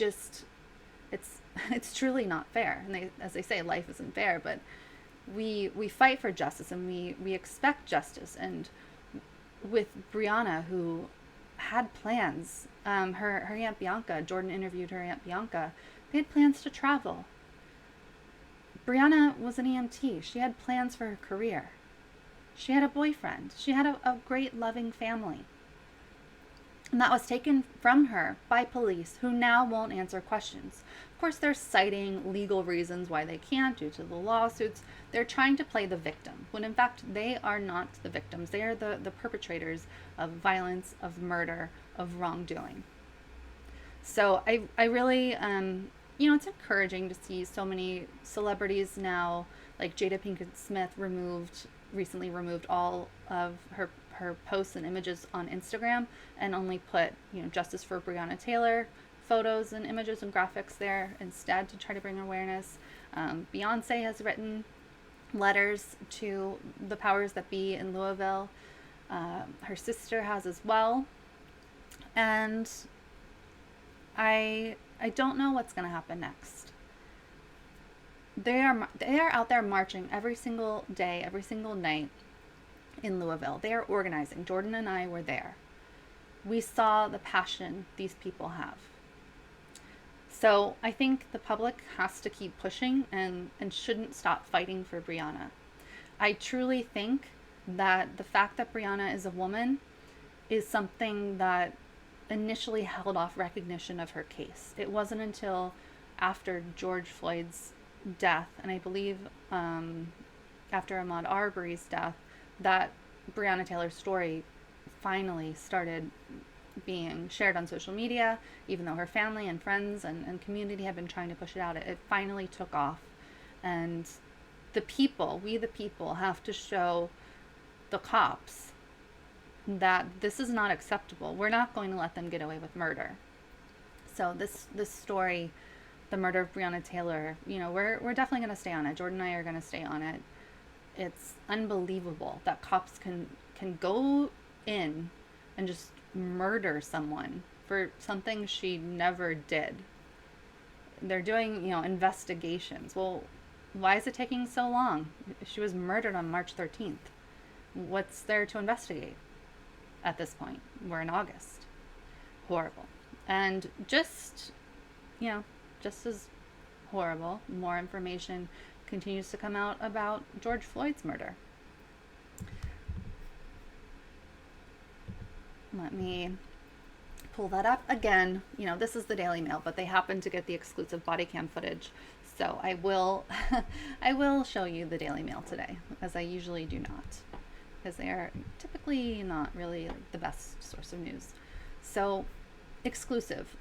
truly not fair. And as they say, life isn't fair, but we fight for justice and we expect justice. And with Breonna, who had plans, her Aunt Bianca, Jordan interviewed her Aunt Bianca, they had plans to travel. Breonna was an EMT. She had plans for her career. She had a boyfriend. She had a great, loving family. And that was taken from her by police who now won't answer questions. Of course, they're citing legal reasons why they can't due to the lawsuits. They're trying to play the victim, when in fact they are not the victims. They are the perpetrators of violence, of murder, of wrongdoing. So I really, it's encouraging to see so many celebrities now, like Jada Pinkett Smith recently removed all of her posts and images on Instagram and only put, justice for Breonna Taylor photos and images and graphics there instead to try to bring awareness. Beyonce has written letters to the powers that be in Louisville. Her sister has as well. And I don't know what's going to happen next. They are out there marching every single day, every single night in Louisville. They are organizing. Jordan and I were there. We saw the passion these people have. So I think the public has to keep pushing and shouldn't stop fighting for Breonna. I truly think that the fact that Breonna is a woman is something that initially held off recognition of her case. It wasn't until after George Floyd's death, and I believe after Ahmaud Arbery's death, that Breonna Taylor's story finally started being shared on social media, even though her family and friends and community have been trying to push it out. It finally took off. And we the people, have to show the cops that this is not acceptable. We're not going to let them get away with murder. So this story, the murder of Breonna Taylor, we're definitely going to stay on it. Jordan and I are going to stay on it. It's unbelievable that cops can go in and just murder someone for something she never did. They're doing, investigations. Well, why is it taking so long? She was murdered on March 13th. What's there to investigate at this point? We're in August. Horrible. And just as horrible, more information continues to come out about George Floyd's murder. Let me pull that up again. This is the Daily Mail, but they happen to get the exclusive body cam footage. So I will show you the Daily Mail today, as I usually do not, because they are typically not really the best source of news. So, exclusive.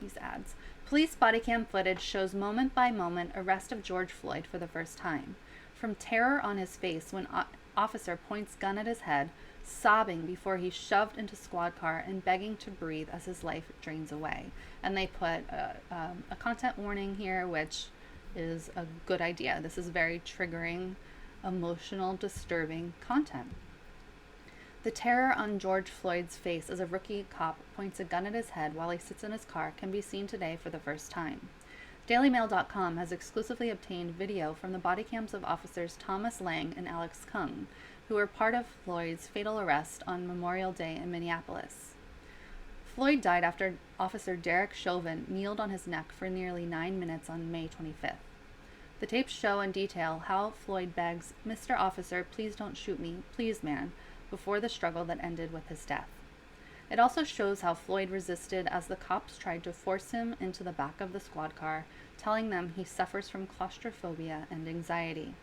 These ads. Police body cam footage shows moment by moment arrest of George Floyd for the first time. From terror on his face when officer points gun at his head, sobbing before he's shoved into squad car and begging to breathe as his life drains away. And they put a content warning here, which is a good idea. This is very triggering, emotional, disturbing content. The terror on George Floyd's face as a rookie cop points a gun at his head while he sits in his car can be seen today for the first time. DailyMail.com has exclusively obtained video from the body cams of officers Thomas Lang and Alex Kung, who were part of Floyd's fatal arrest on Memorial Day in Minneapolis. Floyd died after Officer Derek Chauvin kneeled on his neck for nearly 9 minutes on May 25th. The tapes show in detail how Floyd begs, "Mr. Officer, please don't shoot me, please man," before the struggle that ended with his death. It also shows how Floyd resisted as the cops tried to force him into the back of the squad car, telling them he suffers from claustrophobia and anxiety.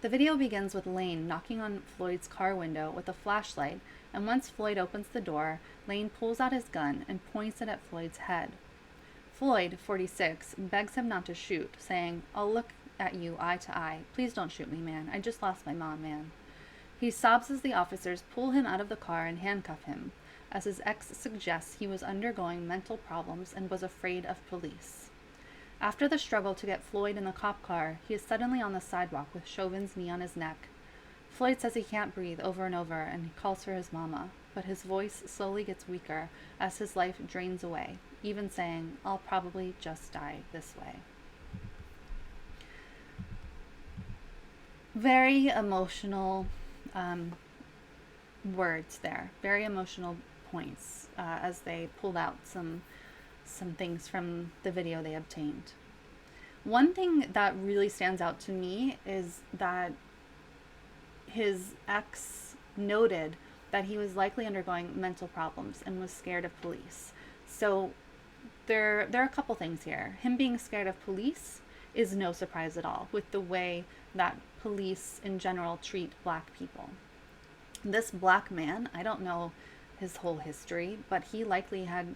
The video begins with Lane knocking on Floyd's car window with a flashlight, and once Floyd opens the door, Lane pulls out his gun and points it at Floyd's head. Floyd, 46, begs him not to shoot, saying, "I'll look at you eye to eye. Please don't shoot me, man. I just lost my mom, man." He sobs as the officers pull him out of the car and handcuff him, as his ex suggests he was undergoing mental problems and was afraid of police. After the struggle to get Floyd in the cop car, he is suddenly on the sidewalk with Chauvin's knee on his neck. Floyd says he can't breathe over and over, and he calls for his mama, but his voice slowly gets weaker as his life drains away, even saying, "I'll probably just die this way." Very emotional words there, very emotional points as they pulled out some things from the video they obtained. One thing that really stands out to me is that his ex noted that he was likely undergoing mental problems and was scared of police. So there are a couple things here. Him being scared of police is no surprise at all with the way that police in general treat black people. This black man, I don't know his whole history, but he likely had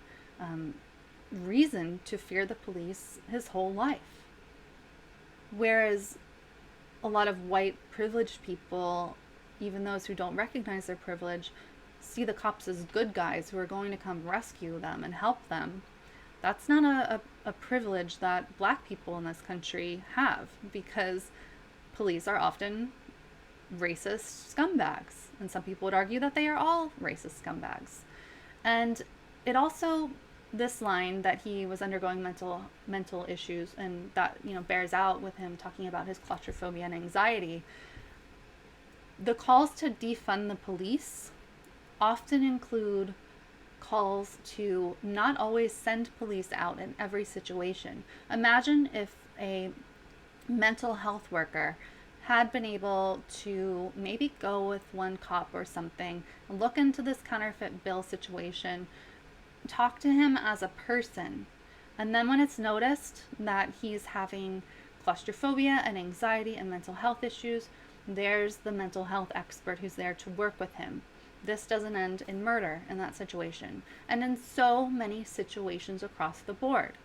reason to fear the police his whole life. Whereas a lot of white privileged people, even those who don't recognize their privilege, see the cops as good guys who are going to come rescue them and help them. That's not a privilege that black people in this country have, because police are often racist scumbags. And some people would argue that they are all racist scumbags. And it also, this line that he was undergoing mental issues, and that, bears out with him talking about his claustrophobia and anxiety. The calls to defund the police often include calls to not always send police out in every situation. Imagine if a mental health worker had been able to maybe go with one cop or something, look into this counterfeit bill situation, talk to him as a person, and then when it's noticed that he's having claustrophobia and anxiety and mental health issues, there's the mental health expert who's there to work with him. This doesn't end in murder in that situation, and in so many situations across the board.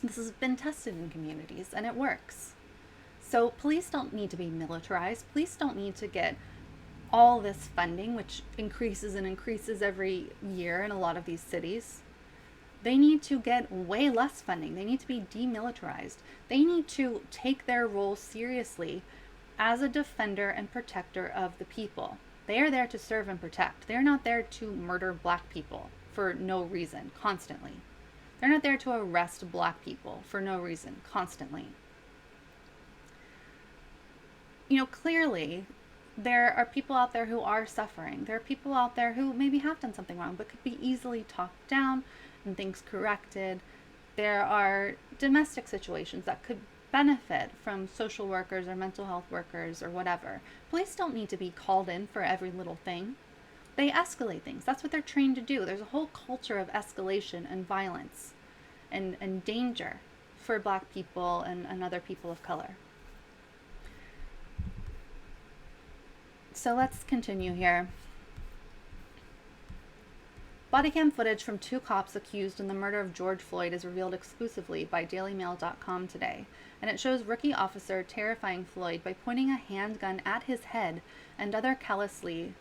This has been tested in communities, and it works. So police don't need to be militarized. Police don't need to get all this funding, which increases and increases every year in a lot of these cities. They need to get way less funding. They need to be demilitarized. They need to take their role seriously as a defender and protector of the people. They are there to serve and protect. They're not there to murder black people for no reason, constantly. They're not there to arrest black people for no reason, constantly. Clearly, there are people out there who are suffering. There are people out there who maybe have done something wrong, but could be easily talked down and things corrected. There are domestic situations that could benefit from social workers or mental health workers or whatever. Police don't need to be called in for every little thing. They escalate things. That's what they're trained to do. There's a whole culture of escalation and violence and danger for black people and other people of color. So let's continue here. Body cam footage from 2 cops accused in the murder of George Floyd is revealed exclusively by DailyMail.com today, and it shows rookie officer terrifying Floyd by pointing a handgun at his head and another callously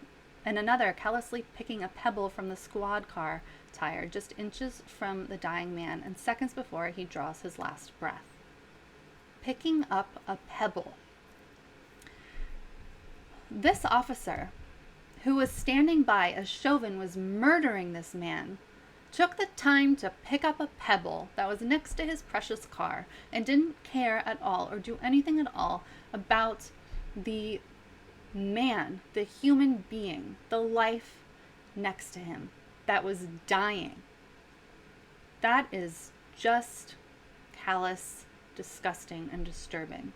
picking a pebble from the squad car tire just inches from the dying man and seconds before he draws his last breath. Picking up a pebble. This officer, who was standing by as Chauvin was murdering this man, took the time to pick up a pebble that was next to his precious car and didn't care at all or do anything at all about the man, the human being, the life next to him that was dying. That is just callous, disgusting, and disturbing.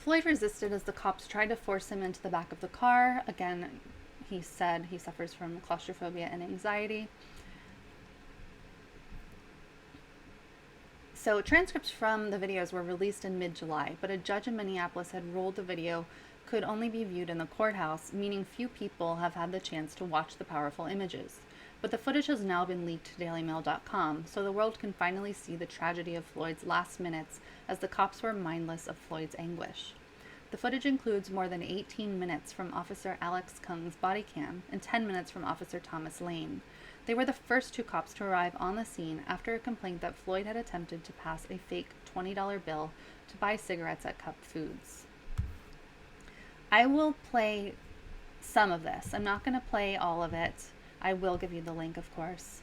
Floyd resisted as the cops tried to force him into the back of the car. Again, he said he suffers from claustrophobia and anxiety. So transcripts from the videos were released in mid-July, but a judge in Minneapolis had ruled the video could only be viewed in the courthouse, meaning few people have had the chance to watch the powerful images. But the footage has now been leaked to DailyMail.com, so the world can finally see the tragedy of Floyd's last minutes as the cops were mindless of Floyd's anguish. The footage includes more than 18 minutes from Officer Alex Kung's body cam and 10 minutes from Officer Thomas Lane. They were the first 2 cops to arrive on the scene after a complaint that Floyd had attempted to pass a fake $20 bill to buy cigarettes at Cup Foods. I will play some of this. I'm not going to play all of it. I will give you the link, of course.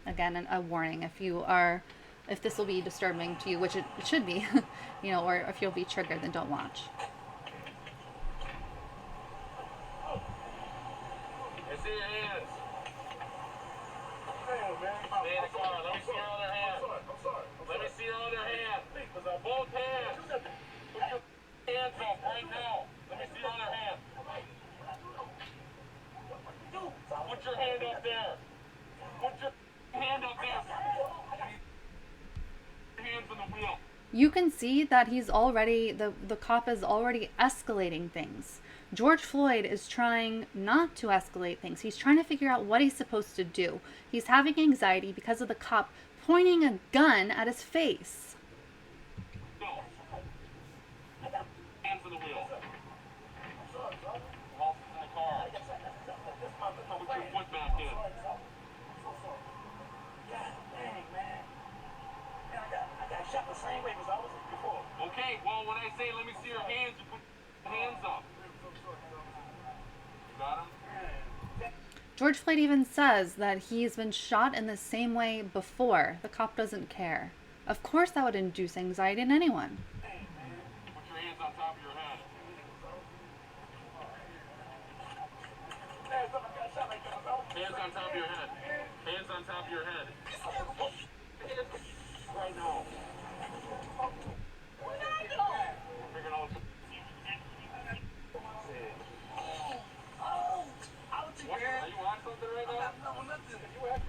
Again, a warning if this will be disturbing to you, which it should be, or if you'll be triggered, then don't watch. I see your hands. Stay in the car. Let me see your other hand. Let me see your other hand. Both hands. Put your hands up right now. Let me see your other hand. Put your hand up there. Put your hand up there. Hands on the wheel. You can see that he's already, the cop is already escalating things. George Floyd is trying not to escalate things. He's trying to figure out what he's supposed to do. He's having anxiety because of the cop pointing a gun at his face. Go. Hands on the wheel. Walk in the car. Put your foot back in. Okay, well, when I say let me see your hands, you put your hands up. You got him? George Floyd even says that he's been shot in the same way before. The cop doesn't care. Of course that would induce anxiety in anyone. Put your hands on top of your head. Hands on top of your head. Hands on top of your head. Right now. Are you on something right now? No, nothing. Let's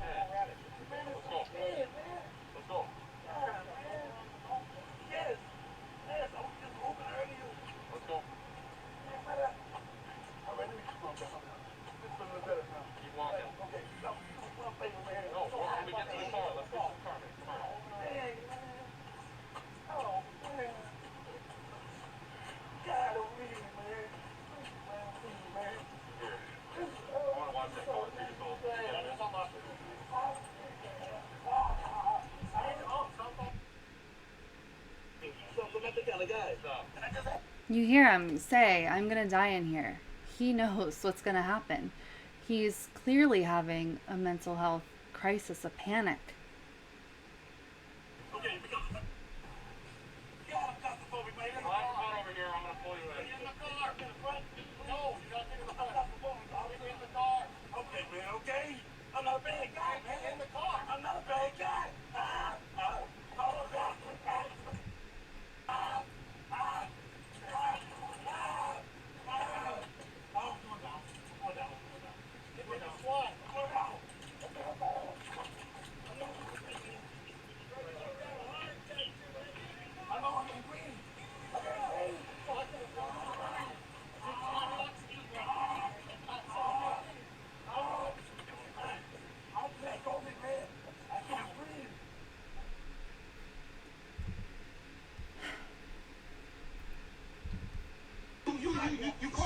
go. Let's go. Yes. Yes, I was just moving earlier. Let's go. All right, let me keep on going. This is a little better now. Keep walking. Okay. No, let me get to the car. Let's get to the car, man. Come on. Oh, man. God, oh, man. You hear him say, "I'm gonna die in here." He knows what's gonna happen. He's clearly having a mental health crisis, a panic. Okay, man, okay? I'm not a bad guy, man. In the car. I'm not a bad guy.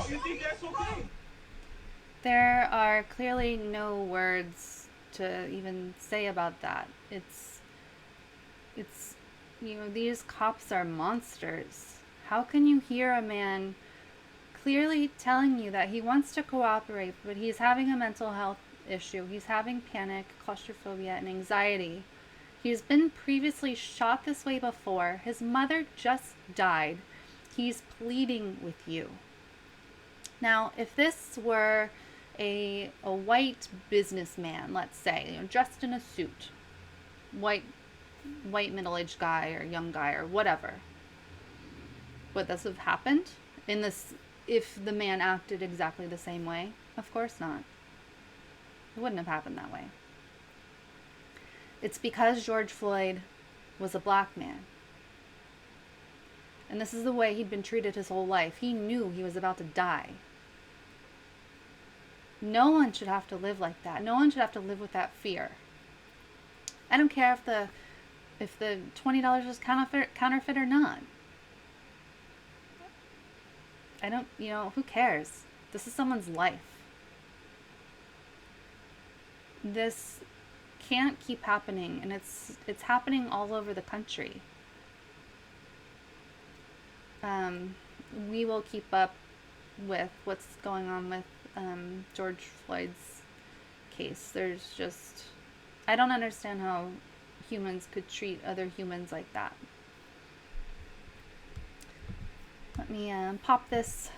You think that's okay? There are clearly no words to even say about that. It's these cops are monsters. How can you hear a man clearly telling you that he wants to cooperate, but he's having a mental health issue. He's having panic, claustrophobia, and anxiety. He's been previously shot this way before. His mother just died. He's pleading with you. Now, if this were a white businessman, let's say, dressed in a suit, white middle-aged guy or young guy or whatever, would this have happened in this if the man acted exactly the same way? Of course not. It wouldn't have happened that way. It's because George Floyd was a black man. And this is the way he'd been treated his whole life. He knew he was about to die. No one should have to live like that. No one should have to live with that fear. I don't care if the $20 was counterfeit or not. I don't, who cares? This is someone's life. This can't keep happening, and it's happening all over the country. We will keep up with what's going on with George Floyd's case. There's just, I don't understand how humans could treat other humans like that. Let me pop this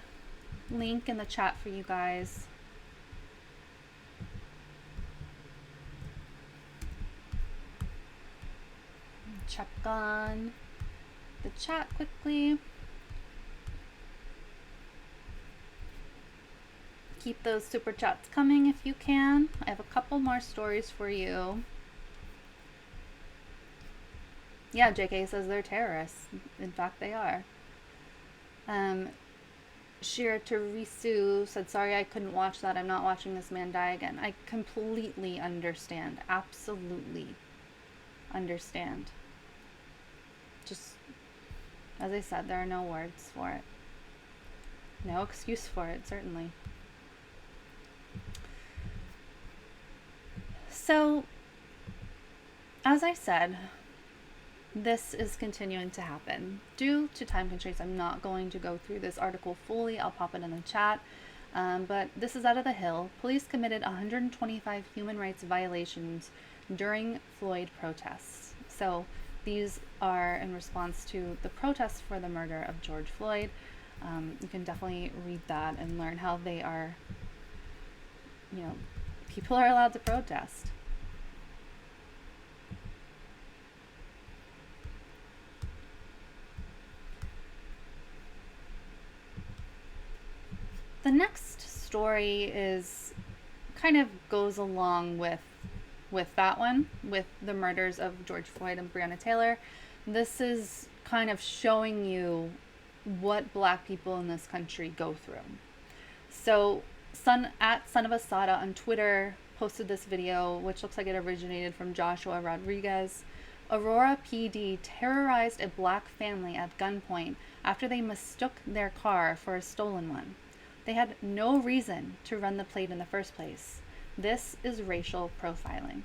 link in the chat for you guys. Check on the chat quickly. Keep those super chats coming if you can. I have a couple more stories for you. Yeah, JK says they're terrorists. In fact, they are. Shira Terisu said, sorry I couldn't watch that. I'm not watching this man die again. I completely understand. Absolutely understand. Just, as I said, there are no words for it. No excuse for it, certainly. So, as I said, this is continuing to happen. Due to time constraints, I'm not going to go through this article fully. I'll pop it in the chat. But this is out of the Hill. Police committed 125 human rights violations during Floyd protests. So these are in response to the protests for the murder of George Floyd. You can definitely read that and learn how they are, people are allowed to protest. The next story is kind of goes along with that one, with the murders of George Floyd and Breonna Taylor. This is kind of showing you what Black people in this country go through. So, Son of Asada on Twitter posted this video, which looks like it originated from Joshua Rodriguez. Aurora PD terrorized a Black family at gunpoint after they mistook their car for a stolen one. They had no reason to run the plate in the first place. This is racial profiling.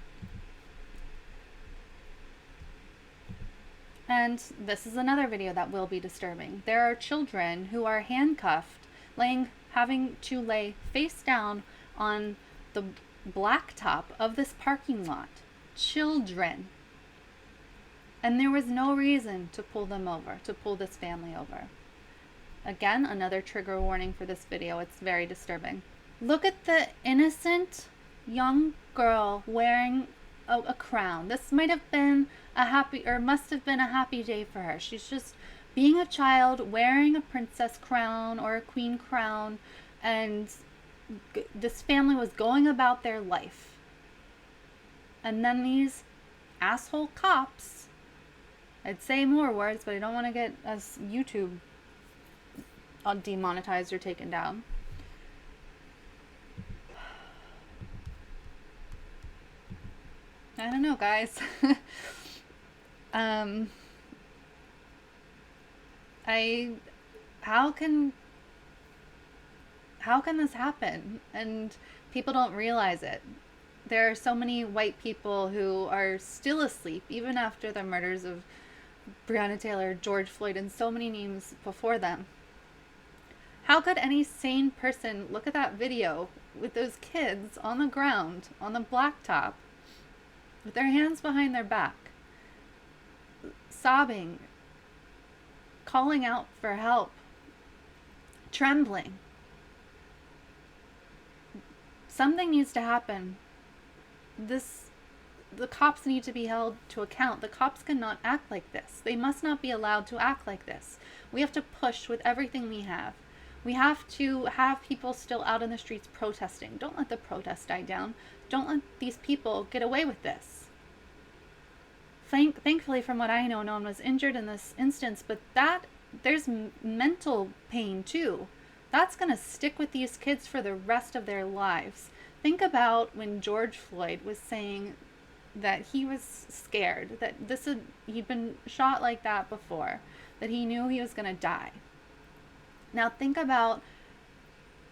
And this is another video that will be disturbing. There are children who are handcuffed, having to lay face down on the blacktop of this parking lot. Children. And there was no reason to pull them over, to pull this family over. Again, another trigger warning for this video. It's very disturbing. Look at the innocent young girl wearing a crown. This might have been must have been a happy day for her. She's just being a child, wearing a princess crown or a queen crown, and this family was going about their life. And then these asshole cops, I'd say more words, but I don't want to get us YouTube demonetized or taken down. I don't know, guys. How can this happen? And people don't realize it. There are so many white people who are still asleep, even after the murders of Breonna Taylor, George Floyd, and so many names before them. How could any sane person look at that video with those kids on the ground, on the blacktop, with their hands behind their back, sobbing, calling out for help, trembling? Something needs to happen. the cops need to be held to account. The cops cannot act like this. They must not be allowed to act like this. We have to push with everything we have. We have to have people still out in the streets protesting. Don't let the protest die down. Don't let these people get away with this. Thankfully, from what I know, no one was injured in this instance, but there's mental pain too. That's going to stick with these kids for the rest of their lives. Think about when George Floyd was saying that he was scared, that he'd been shot like that before, that he knew he was going to die. Now think about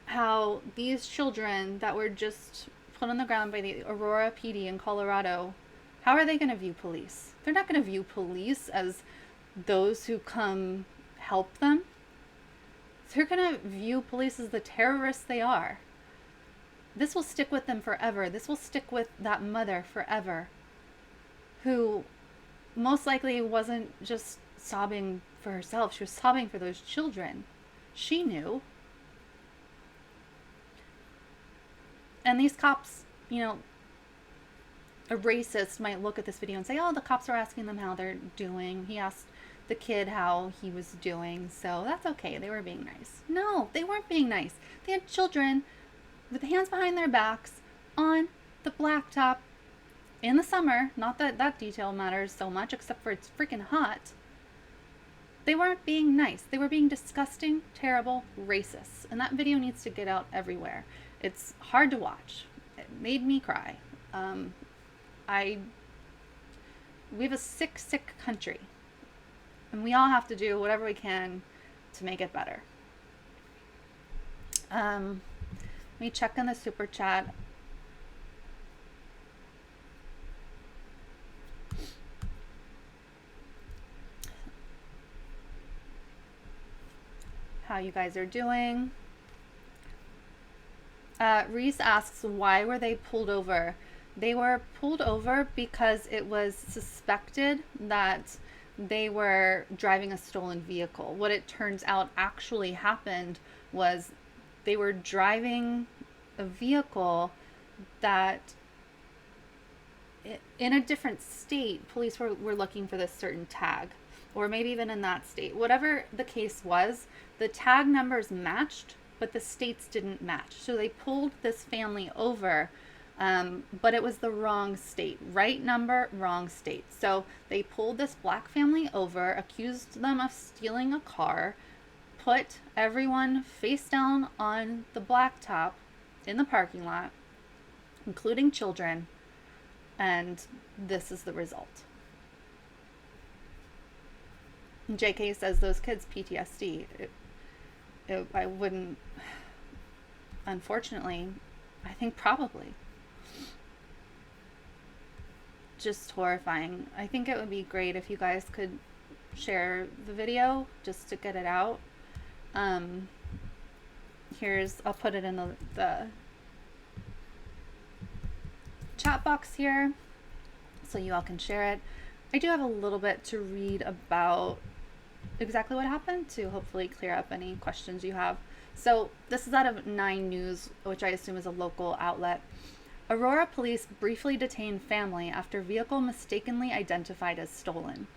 how these children that were just put on the ground by the Aurora PD in Colorado, how are they going to view police? They're not going to view police as those who come help them. They're going to view police as the terrorists they are. This will stick with them forever. This will stick with that mother forever, who most likely wasn't just sobbing for herself. She was sobbing for those children. She knew. And these cops, a racist might look at this video and say, oh, the cops are asking them how they're doing. He asked the kid how he was doing, so that's okay. They were being nice. No, they weren't being nice. They had children with hands behind their backs on the blacktop in the summer. Not that that detail matters so much, except for it's freaking hot. They weren't being nice. They were being disgusting, terrible racists. And that video needs to get out everywhere. It's hard to watch. It made me cry. We have a sick, sick country. And we all have to do whatever we can to make it better. Let me check in the super chat. How you guys are doing. Reese asks, why were they pulled over? They were pulled over because it was suspected that they were driving a stolen vehicle. What it turns out actually happened was they were driving a vehicle that in a different state, police were looking for this certain tag, or maybe even in that state. Whatever the case was, the tag numbers matched, but the states didn't match. So they pulled this family over, but it was the wrong state. Right number, wrong state. So they pulled this black family over, accused them of stealing a car, put everyone face down on the blacktop in the parking lot, including children, and this is the result. JK says those kids PTSD. I wouldn't, unfortunately, I think probably. Just horrifying. I think it would be great if you guys could share the video just to get it out. I'll put it in the chat box here so you all can share it. I do have a little bit to read about exactly what happened to hopefully clear up any questions you have. So this is out of 9 News, which I assume is a local outlet. Aurora police briefly detained family after vehicle mistakenly identified as stolen.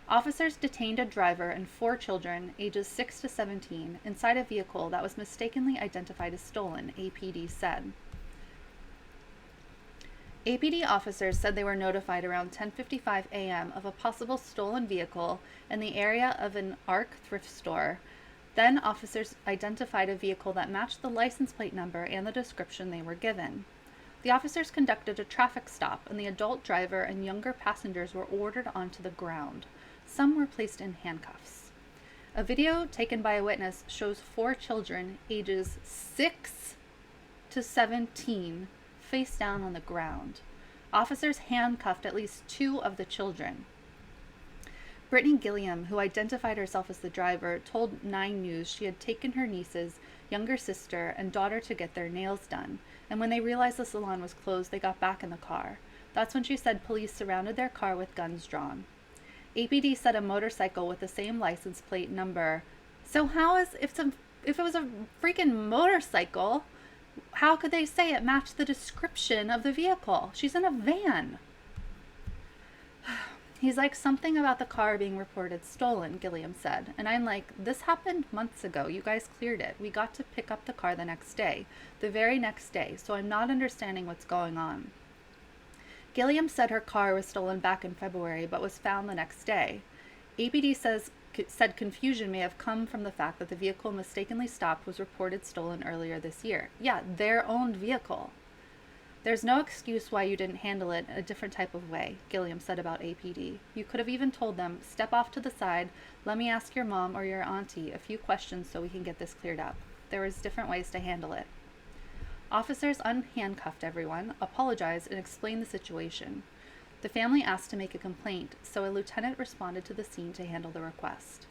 Officers detained a driver and 4 children, ages 6 to 17, inside a vehicle that was mistakenly identified as stolen, APD said. APD officers said they were notified around 10:55 a.m. of a possible stolen vehicle in the area of an ARC thrift store. Then officers identified a vehicle that matched the license plate number and the description they were given. The officers conducted a traffic stop, and the adult driver and younger passengers were ordered onto the ground. Some were placed in handcuffs. A video taken by a witness shows 4 children, ages 6 to 17, face down on the ground. Officers handcuffed at least 2 of the children. Brittany Gilliam, who identified herself as the driver, told 9 News she had taken her nieces, younger sister, and daughter to get their nails done, and when they realized the salon was closed, they got back in the car. That's when she said police surrounded their car with guns drawn. APD said a motorcycle with the same license plate number. So if it was a freaking motorcycle, how could they say it matched the description of the vehicle? She's in a van. He's like, something about the car being reported stolen, Gilliam said. And I'm like, this happened months ago. You guys cleared it. We got to pick up the car the next day, the very next day. So I'm not understanding what's going on. Gilliam said her car was stolen back in February, but was found the next day. APD said confusion may have come from the fact that the vehicle mistakenly stopped was reported stolen earlier this year. Yeah, their own vehicle. There's no excuse why you didn't handle it a different type of way, Gilliam said about APD. You could have even told them, step off to the side, let me ask your mom or your auntie a few questions so we can get this cleared up. There was different ways to handle it. Officers unhandcuffed everyone, apologized, and explained the situation. The family asked to make a complaint, so a lieutenant responded to the scene to handle the request.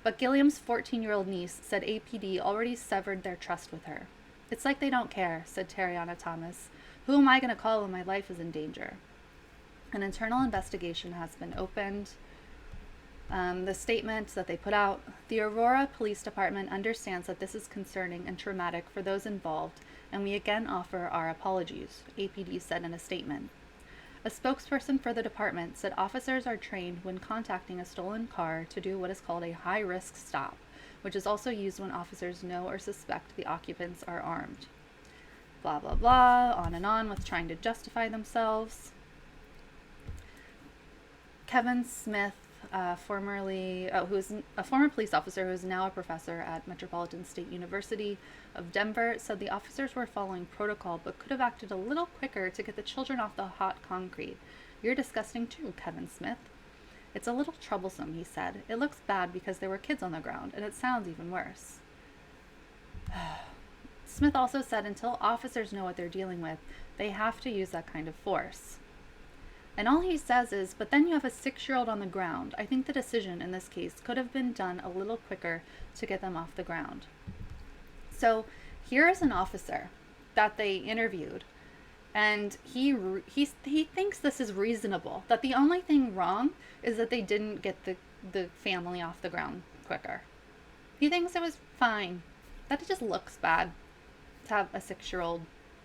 But Gilliam's 14-year-old niece said APD already severed their trust with her. It's like they don't care, said Tariana Thomas. Who am I going to call when my life is in danger? An internal investigation has been opened. The statement that they put out, the Aurora Police Department understands that this is concerning and traumatic for those involved, and we again offer our apologies, APD said in a statement. A spokesperson for the department said officers are trained when contacting a stolen car to do what is called a high-risk stop, which is also used when officers know or suspect the occupants are armed. Blah, blah, blah, on and on with trying to justify themselves. Kevin Smith, who's a former police officer who is now a professor at Metropolitan State University of Denver, said the officers were following protocol but could have acted a little quicker to get the children off the hot concrete. You're disgusting too, Kevin Smith. It's a little troublesome, he said. It looks bad because there were kids on the ground, and it sounds even worse. Smith also said until officers know what they're dealing with, they have to use that kind of force. And all he says is, but then you have a 6-year-old on the ground. I think the decision in this case could have been done a little quicker to get them off the ground. So here is an officer that they interviewed, and he thinks this is reasonable, that the only thing wrong is that they didn't get the family off the ground quicker. He thinks it was fine, that it just looks bad to have a 6-year-old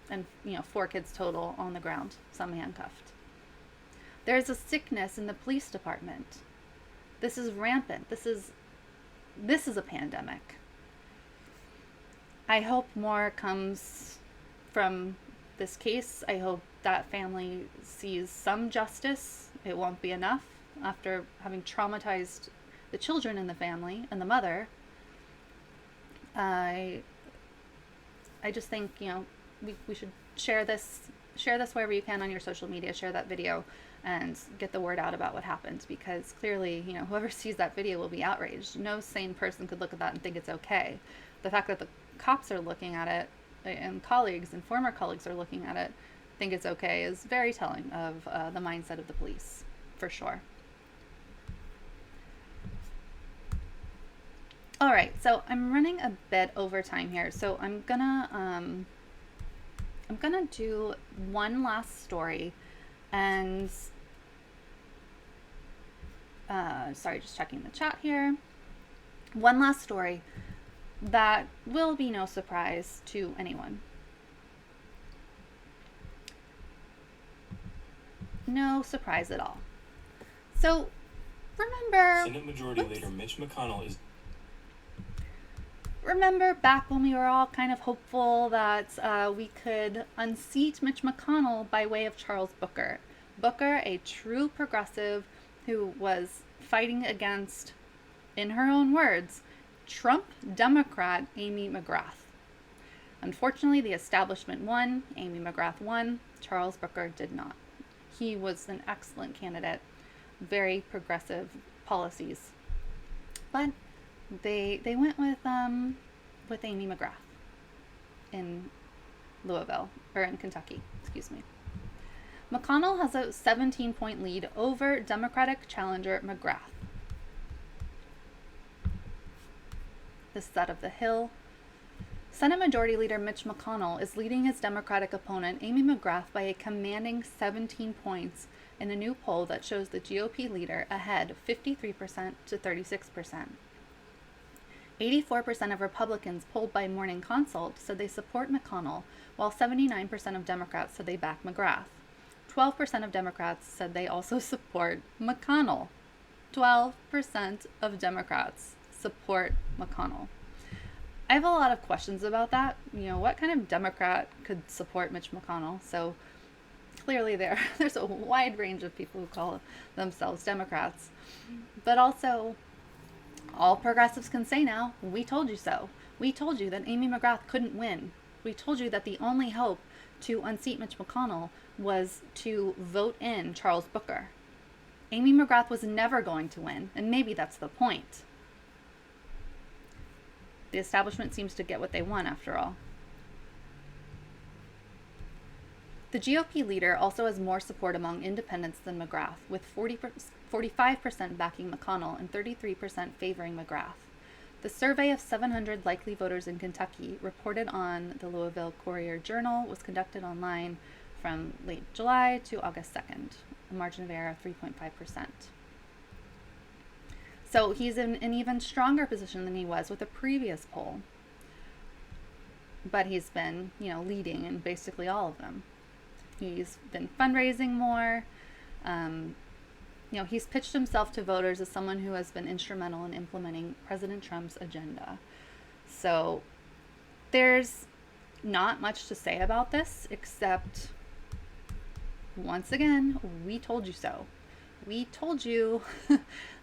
and 4 kids total on the ground, some handcuffed. There's a sickness in the police department. This is rampant. This is a pandemic. I hope more comes from this case. I hope that family sees some justice. It won't be enough after having traumatized the children in the family and the mother. I just think, we should share this wherever you can on your social media, share that video and get the word out about what happened, because clearly, whoever sees that video will be outraged. No sane person could look at that and think it's okay. The fact that the cops are looking at it and colleagues and former colleagues are looking at it, think it's okay, is very telling of the mindset of the police, for sure. All right, so I'm running a bit over time here, so I'm gonna do one last story, and sorry, just checking the chat here. One last story that will be no surprise to anyone. No surprise at all. So, remember... Senate Majority Leader Mitch McConnell is... Remember back when we were all kind of hopeful that we could unseat Mitch McConnell by way of Charles Booker. Booker, a true progressive who was fighting against, in her own words, Trump Democrat Amy McGrath. Unfortunately, the establishment won. Amy McGrath won. Charles Booker did not. He was an excellent candidate, very progressive policies, but they went with Amy McGrath in Kentucky, excuse me. McConnell has a 17-point lead over Democratic challenger McGrath. This is out of the Hill. Senate Majority Leader Mitch McConnell is leading his Democratic opponent, Amy McGrath, by a commanding 17 points in a new poll that shows the GOP leader ahead 53% to 36%. 84% of Republicans polled by Morning Consult said they support McConnell, while 79% of Democrats said they back McGrath. 12% of Democrats said they also support McConnell. 12% of Democrats support McConnell. I have a lot of questions about that. What kind of Democrat could support Mitch McConnell? So clearly there's a wide range of people who call themselves Democrats. But also, all progressives can say now, we told you so. We told you that Amy McGrath couldn't win. We told you that the only hope to unseat Mitch McConnell was to vote in Charles Booker. Amy McGrath was never going to win, and maybe that's the point. The establishment seems to get what they want after all. The GOP leader also has more support among independents than McGrath, with 45% backing McConnell and 33% favoring McGrath. The survey of 700 likely voters in Kentucky, reported on the Louisville Courier-Journal, was conducted online from late July to August 2nd, a margin of error of 3.5%. So he's in an even stronger position than he was with the previous poll. But he's been, leading in basically all of them. He's been fundraising more. He's pitched himself to voters as someone who has been instrumental in implementing President Trump's agenda. So there's not much to say about this, except, once again, we told you so. We told you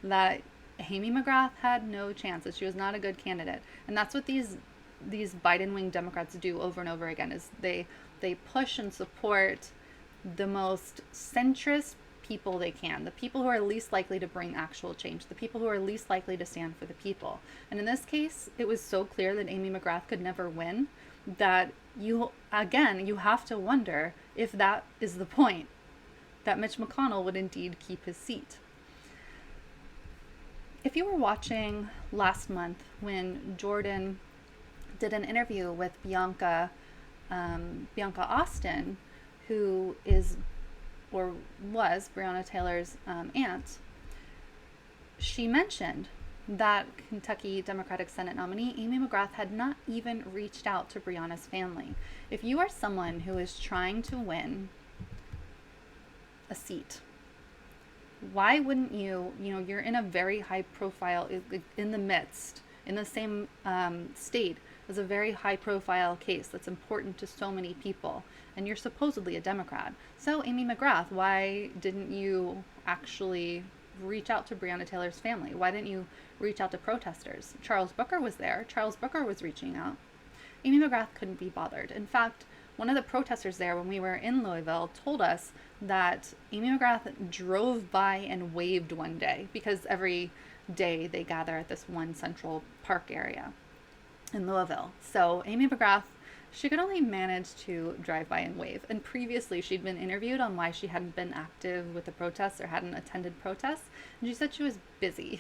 that Amy McGrath had no chance, that she was not a good candidate. And that's what these Biden-wing Democrats do over and over again, is they push and support the most centrist people they can, the people who are least likely to bring actual change, the people who are least likely to stand for the people. And in this case, it was so clear that Amy McGrath could never win that you have to wonder if that is the point, that Mitch McConnell would indeed keep his seat. If you were watching last month when Jordan did an interview with Bianca Austin, who is or was Breonna Taylor's aunt, she mentioned that Kentucky Democratic Senate nominee Amy McGrath had not even reached out to Breonna's family. If you are someone who is trying to win a seat, why wouldn't you're in a very high profile, in the same state as a very high profile case that's important to so many people, and you're supposedly a Democrat. So Amy McGrath, why didn't you actually reach out to Breonna Taylor's family? Why didn't you reach out to protesters? Charles Booker was there. Charles Booker was reaching out. Amy McGrath couldn't be bothered. In fact, one of the protesters there when we were in Louisville told us that Amy McGrath drove by and waved one day, because every day they gather at this one central park area in Louisville. So Amy McGrath, she could only manage to drive by and wave. And previously she'd been interviewed on why she hadn't been active with the protests or hadn't attended protests. And she said she was busy.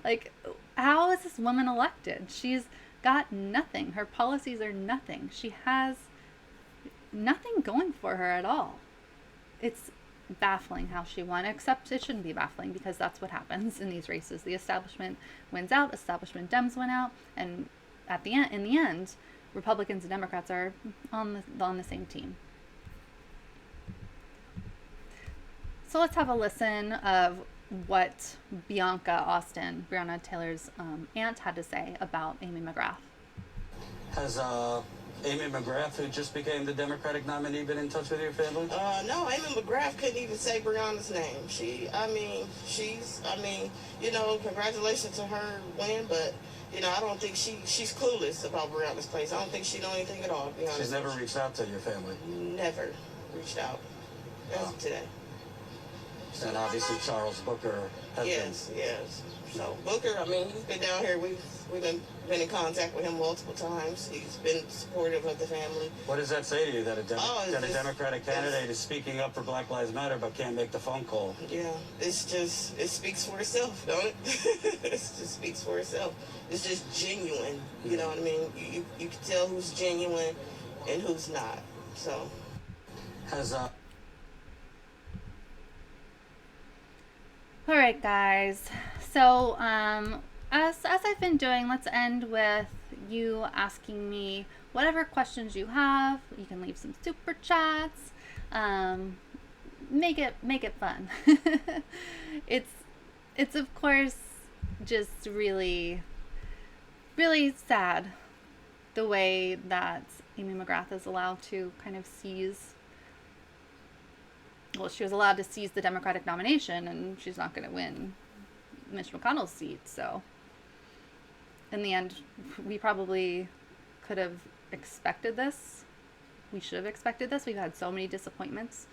Like, how is this woman elected? She's got nothing. Her policies are nothing. She has nothing going for her at all. It's baffling how she won, except it shouldn't be baffling, because that's what happens in these races. The establishment wins out, establishment Dems win out, and in the end, Republicans and Democrats are on the same team. So let's have a listen of what Bianca Austin, Breonna Taylor's aunt, had to say about Amy McGrath. Has Amy McGrath, who just became the Democratic nominee, been in touch with your family? No, Amy McGrath couldn't even say Breonna's name. Congratulations to her win, but I don't think she's clueless about Breonna's place. I don't think she know anything at all, to be honest. She's never reached out to your family? Never reached out. As of today. And obviously Charles Booker has been. Yes. So Booker, he's been down here. We've been in contact with him multiple times. He's been supportive of the family. What does that say to you, that a Democratic candidate is speaking up for Black Lives Matter but can't make the phone call? Yeah, it speaks for itself, don't it? It just speaks for itself. It's just genuine, you know what I mean? You can tell who's genuine and who's not, so. Has, All right, guys. So, as I've been doing, let's end with you asking me whatever questions you have. You can leave some super chats. make it fun. It's of course just really, really sad the way that Amy McGrath is allowed to kind of seize. Well, she was allowed to seize the Democratic nomination, and she's not going to win Mitch McConnell's seat. So, in the end, we probably could have expected this. We should have expected this. We've had so many disappointments.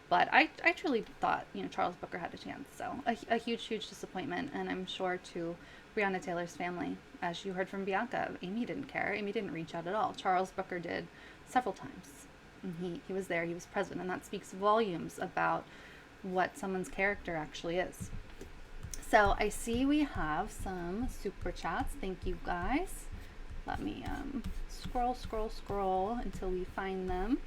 But I truly thought, Charles Booker had a chance. So, a huge, huge disappointment. And I'm sure to Breonna Taylor's family, as you heard from Bianca, Amy didn't care. Amy didn't reach out at all. Charles Booker did several times. And he was there. He was present. And that speaks volumes about what someone's character actually is. So I see we have some super chats. Thank you guys. Let me scroll until we find them.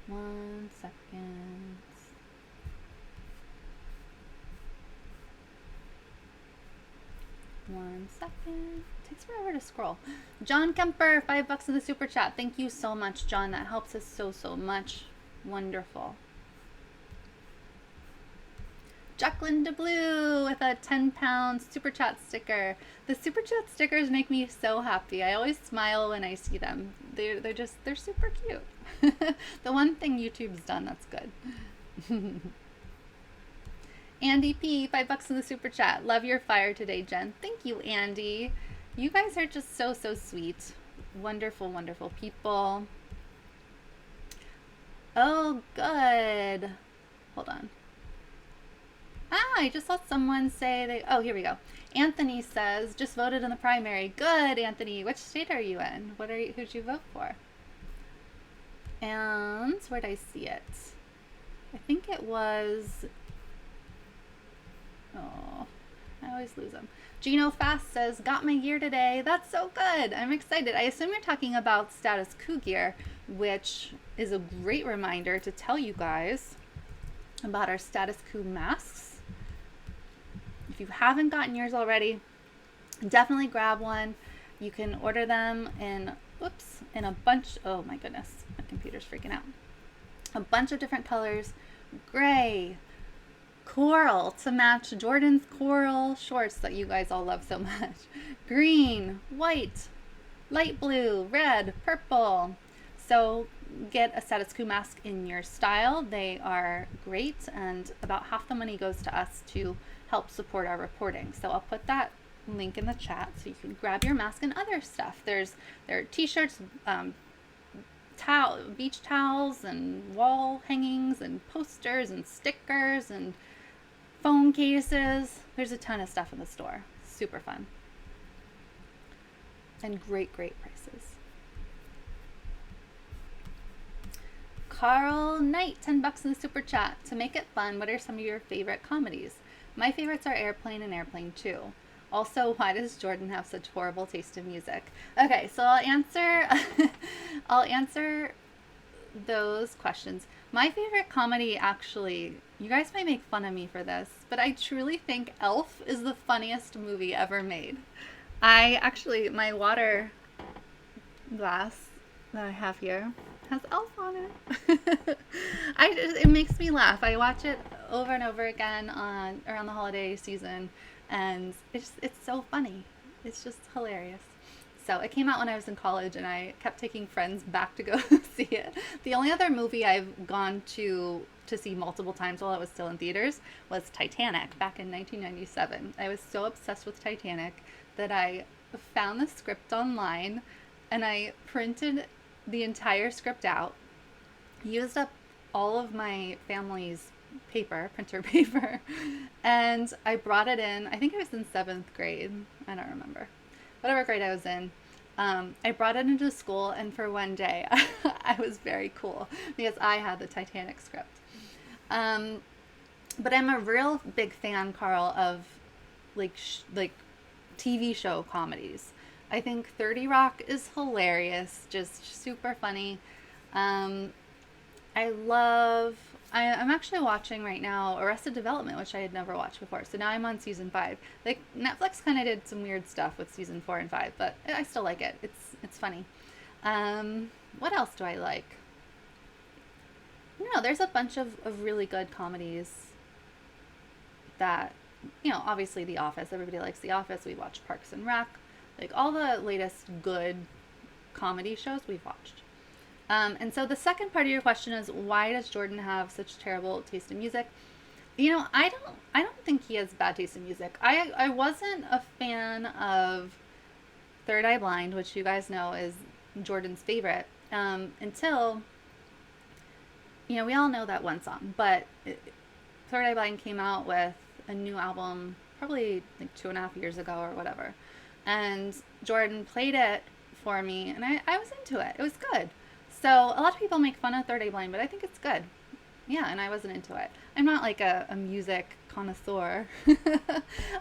One second. Takes forever to scroll. John Kemper, $5 in the super chat. Thank you so much, John. That helps us so much. Wonderful. Jacqueline DeBlue with a 10-pound super chat sticker. The super chat stickers make me so happy. I always smile when I see them. They're super cute. The one thing YouTube's done that's good. Andy P, $5 in the super chat. Love your fire today, Jen. Thank you, Andy. You guys are just so sweet. Wonderful, wonderful people. Oh, good. Hold on. I just saw someone say oh, here we go. Anthony says, just voted in the primary. Good, Anthony. Which state are you in? Who'd you vote for? And where'd I see it? I think it was... Oh, I always lose them. Gino Fast says, got my gear today. That's so good. I'm excited. I assume you're talking about Status Coup gear, which is a great reminder to tell you guys about our Status Coup masks. If you haven't gotten yours already, definitely grab one. You can order them in a bunch. Oh my goodness, my computer's freaking out. A bunch of different colors. Gray, coral to match Jordan's coral shorts that you guys all love so much. Green, white, light blue, red, purple. So get a Status Coup mask in your style. They are great, and about half the money goes to us to help support our reporting. So I'll put that link in the chat so you can grab your mask and other stuff. There are t-shirts, beach towels and wall hangings and posters and stickers and phone cases. There's a ton of stuff in the store. Super fun. And great prices. Carl Knight, $10 in the super chat. To make it fun, what are some of your favorite comedies? My favorites are Airplane and Airplane 2. Also, why does Jordan have such horrible taste in music? Okay, so I'll answer those questions. My favorite comedy, actually, you guys might make fun of me for this, but I truly think Elf is the funniest movie ever made. My water glass that I have here has Elf on it. It makes me laugh. I watch it over and over again around the holiday season, and it's so funny. It's just hilarious. So it came out when I was in college, and I kept taking friends back to go see it. The only other movie I've gone to see multiple times while it was still in theaters was Titanic back in 1997. I was so obsessed with Titanic that I found the script online, and I printed the entire script out, used up all of my family's printer paper, and I brought it in. I think I was in 7th grade. I don't remember. Whatever grade I was in. I brought it into school, and for one day, I was very cool because I had the Titanic script. But I'm a real big fan, Carl, of like TV show comedies. I think 30 Rock is hilarious, just super funny. I love I'm actually watching right now Arrested Development, which I had never watched before. So now I'm on season 5. Like, Netflix kind of did some weird stuff with season 4 and 5, but I still like it. It's funny. What else do I like? No, there's a bunch of really good comedies that, obviously The Office. Everybody likes The Office. We watch Parks and Rec. Like, all the latest good comedy shows we've watched. And so the second part of your question is, why does Jordan have such terrible taste in music? I don't think he has bad taste in music. I wasn't a fan of Third Eye Blind, which you guys know is Jordan's favorite, until, we all know that one song, but Third Eye Blind came out with a new album probably like 2.5 years ago or whatever. And Jordan played it for me, and I was into it. It was good. So a lot of people make fun of Third Eye Blind, but I think it's good. Yeah, and I wasn't into it. I'm not like a music connoisseur.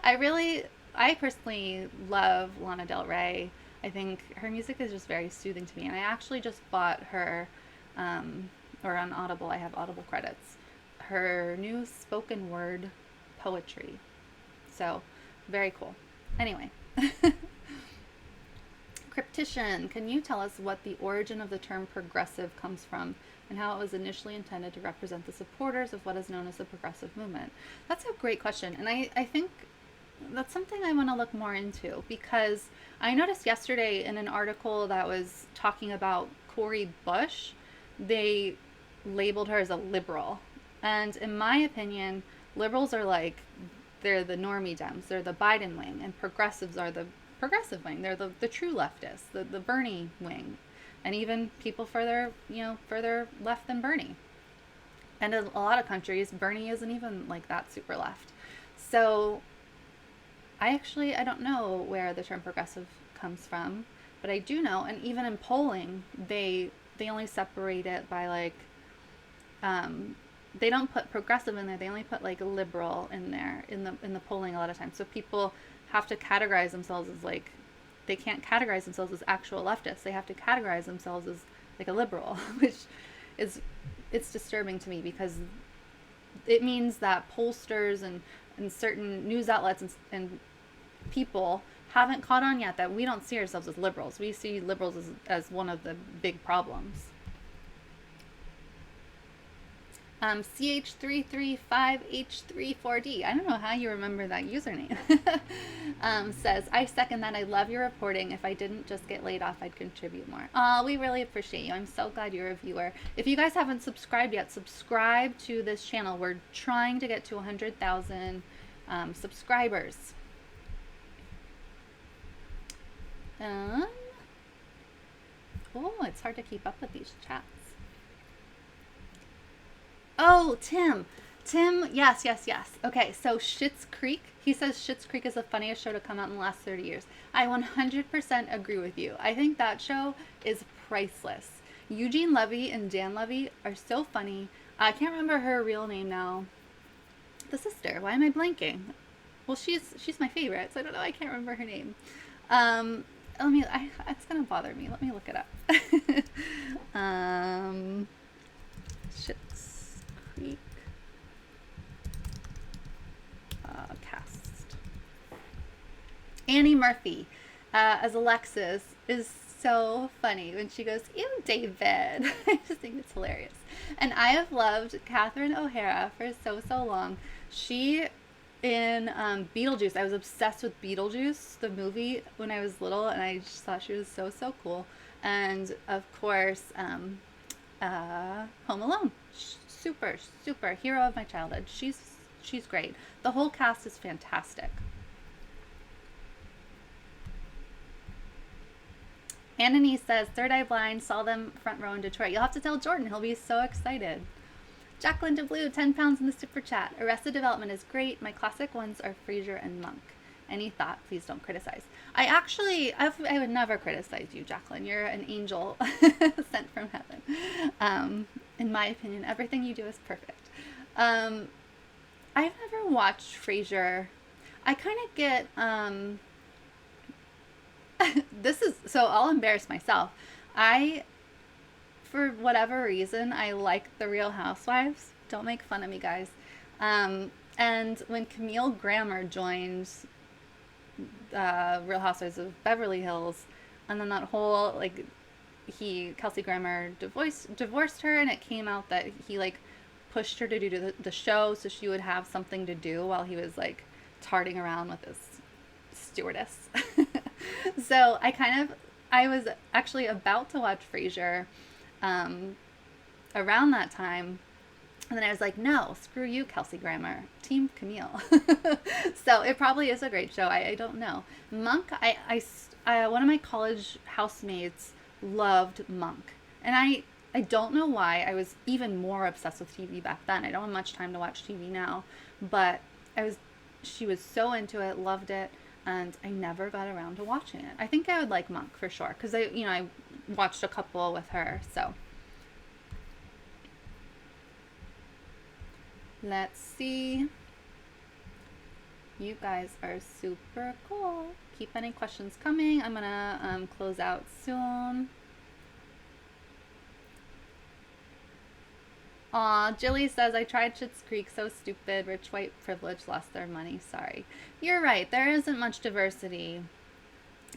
I personally love Lana Del Rey. I think her music is just very soothing to me. And I actually just bought her, or on Audible, I have Audible credits, her new spoken word poetry. So, very cool. Anyway. Cryptician, can you tell us what the origin of the term progressive comes from and how it was initially intended to represent the supporters of what is known as the progressive movement? That's a great question, and I think that's something I want to look more into, because I noticed yesterday in an article that was talking about Cori Bush, they labeled her as a liberal. And in my opinion, liberals are like, they're the normie Dems, they're the Biden wing, and progressives are the progressive wing. They're the true leftists, the Bernie wing, and even people further left than Bernie. And in a lot of countries, Bernie isn't even like that super left. So I don't know where the term progressive comes from, but I do know, and even in polling, they only separate it by like, they don't put progressive in there. They only put like liberal in there in the polling a lot of times. So people have to categorize themselves as like, they can't categorize themselves as actual leftists. They have to categorize themselves as like a liberal, which it's disturbing to me, because it means that pollsters and certain news outlets and people haven't caught on yet that we don't see ourselves as liberals. We see liberals as one of the big problems. CH335H34D, I don't know how you remember that username, says, I second that. I love your reporting. If I didn't just get laid off, I'd contribute more. Oh, we really appreciate you. I'm so glad you're a viewer. If you guys haven't subscribed yet, subscribe to this channel. We're trying to get to 100,000 subscribers. Oh, it's hard to keep up with these chats. Oh, Tim, yes. Okay, so Schitt's Creek, he says Schitt's Creek is the funniest show to come out in the last 30 years. I 100% agree with you. I think that show is priceless. Eugene Levy and Dan Levy are so funny. I can't remember her real name now. The sister, why am I blanking? Well, she's my favorite, so I don't know, I can't remember her name. It's gonna bother me. Let me look it up. Schitt's Creek cast. Annie Murphy as Alexis is so funny when she goes, "Ew, David." I just think it's hilarious. And I have loved Catherine O'Hara for so long. She in Beetlejuice, I was obsessed with Beetlejuice, the movie, when I was little, and I just thought she was so cool. And of course, Home Alone, super hero of my childhood. She's great. The whole cast is fantastic. Anthony says, Third Eye Blind, saw them front row in Detroit. You'll have to tell Jordan. He'll be so excited. Jacqueline DeBlue, 10 pounds in the super chat. Arrested Development is great. My classic ones are Frasier and Monk. Any thought? Please don't criticize. I would never criticize you, Jacqueline. You're an angel sent from heaven. In my opinion, everything you do is perfect. I've never watched Frasier. I kind of get, so I'll embarrass myself. For whatever reason, I like The Real Housewives, Don't make fun of me, guys. And when Camille Grammer joined Real Housewives of Beverly Hills, and then that whole, like, Kelsey Grammer divorced her, and it came out that he, like, pushed her to do the show so she would have something to do while he was, like, tarting around with this stewardess. So I was actually about to watch Frasier around that time, and then I was like, no, screw you, Kelsey Grammer, Team Camille. So it probably is a great show. I don't know. Monk, one of my college housemates loved Monk, and I don't know why I was even more obsessed with TV back then. I don't have much time to watch TV now, but she was so into it, loved it, and I never got around to watching it. I think I would like Monk for sure, because I watched a couple with her. So let's see. You guys are super cool. Keep any questions coming. I'm gonna close out soon. Aw, Jilly says, I tried Schitt's Creek, so stupid. Rich white privilege lost their money. Sorry. You're right. There isn't much diversity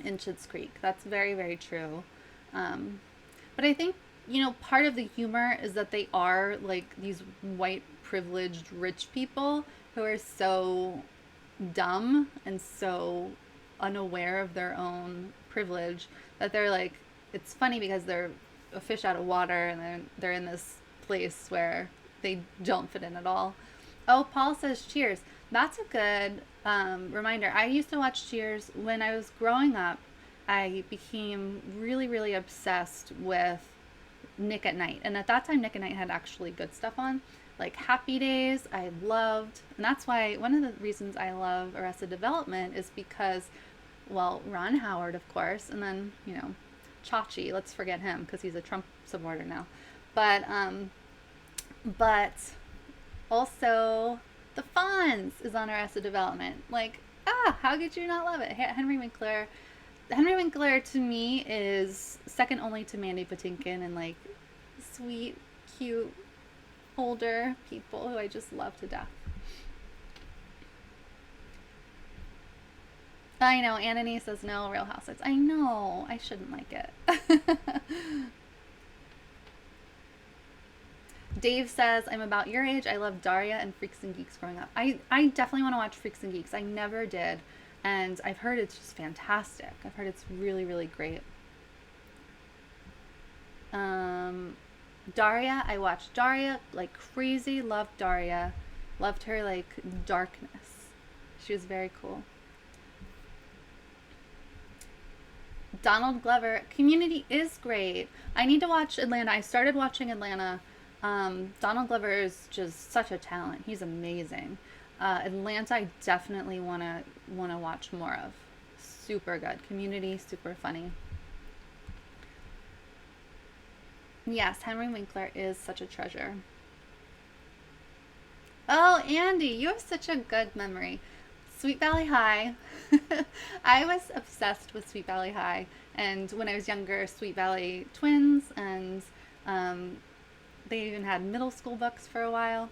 in Schitt's Creek. That's very, very true. But I think, part of the humor is that they are like these white privileged rich people who are so dumb and so unaware of their own privilege that they're like, it's funny because they're a fish out of water, and they're in this place where they don't fit in at all. Oh, Paul says Cheers. That's a good reminder. I used to watch Cheers when I was growing up. I became really, really obsessed with Nick at Night, and at that time Nick at Night had actually good stuff on, like Happy Days. I loved, and that's why one of the reasons I love Arrested Development is because, well, Ron Howard, of course, and then Chachi, let's forget him because he's a Trump supporter now. But also the Fonz is on Arrested Development. Like, how could you not love it? Henry Winkler to me is second only to Mandy Patinkin and like sweet, cute, older people who I just love to death. I know, Anony says no, Real Housewives. I know, I shouldn't like it. Dave says, I'm about your age. I love Daria and Freaks and Geeks growing up. I definitely want to watch Freaks and Geeks. I never did. And I've heard it's just fantastic. I've heard it's really, really great. Daria, I watched Daria like crazy. Loved Daria. Loved her like darkness. She was very cool. Donald Glover, Community is great. I need to watch Atlanta. I started watching Atlanta. Donald Glover is just such a talent. He's amazing. Atlanta, I definitely want to watch more of. Super good. Community, super funny. Yes, Henry Winkler is such a treasure. Oh, Andy, you have such a good memory. Sweet Valley High. I was obsessed with Sweet Valley High, and when I was younger, Sweet Valley Twins, and they even had middle school books for a while,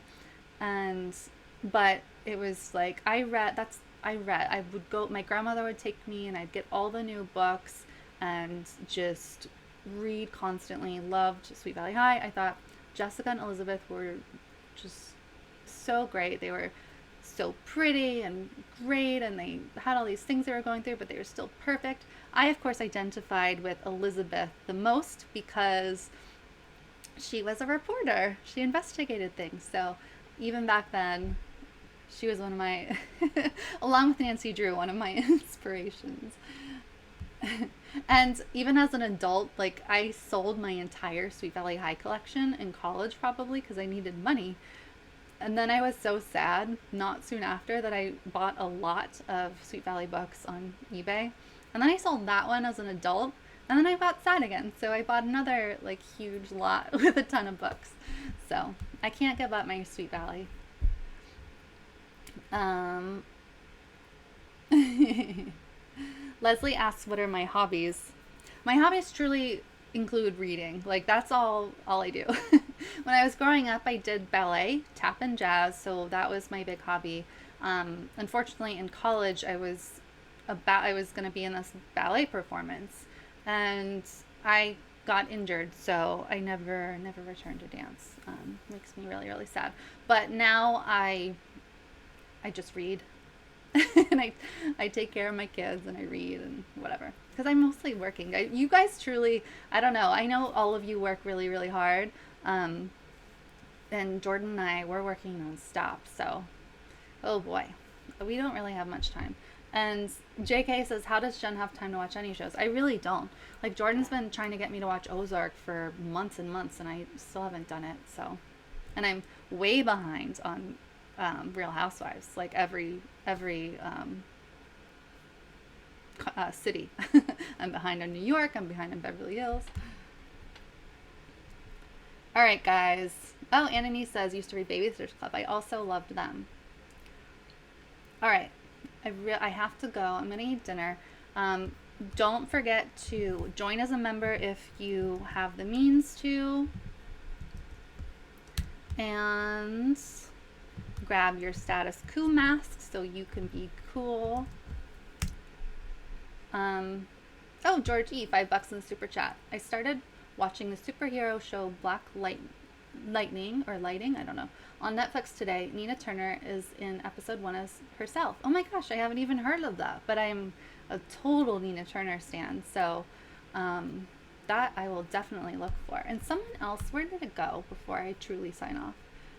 but it was like I would go, my grandmother would take me and I'd get all the new books and just read constantly. Loved Sweet Valley High. I thought Jessica and Elizabeth were just so great. They were so pretty and great, and they had all these things they were going through, but they were still perfect. I, of course, identified with Elizabeth the most because she was a reporter. She investigated things. So even back then, she was one of my, along with Nancy Drew, one of my inspirations. And even as an adult, like, I sold my entire Sweet Valley High collection in college probably because I needed money. And then I was so sad not soon after that I bought a lot of Sweet Valley books on eBay. And then I sold that one as an adult. And then I got sad again. So I bought another like huge lot with a ton of books. So I can't give up my Sweet Valley. Leslie asks, what are my hobbies? My hobbies truly include reading. Like, that's all I do. When I was growing up, I did ballet, tap and jazz, so that was my big hobby. Unfortunately, in college, I was going to be in this ballet performance, and I got injured, so I never returned to dance. Makes me really, really sad. But now I just read. And I take care of my kids and I read and whatever, because I'm mostly working. You guys truly, I don't know, I know all of you work really, really hard, and Jordan and I, we're working non-stop, so oh boy, we don't really have much time. And JK says, how does Jen have time to watch any shows? I really don't. Like, Jordan's been trying to get me to watch Ozark for months and months, and I still haven't done it. So, and I'm way behind on Real Housewives. Like every city. I'm behind on New York. I'm behind on Beverly Hills. All right, guys. Oh, Annie says, used to read Babysitter's Club. I also loved them. All right. I have to go. I'm going to eat dinner. Don't forget to join as a member if you have the means to. And grab your status Coup mask so you can be cool. Oh, George E, $5 in the super chat. I started watching the superhero show Black Lightning, I don't know, on Netflix today. Nina Turner is in episode 1 as herself. Oh my gosh, I haven't even heard of that, but I'm a total Nina Turner stan, so that I will definitely look for. And someone else, where did it go before I truly sign off?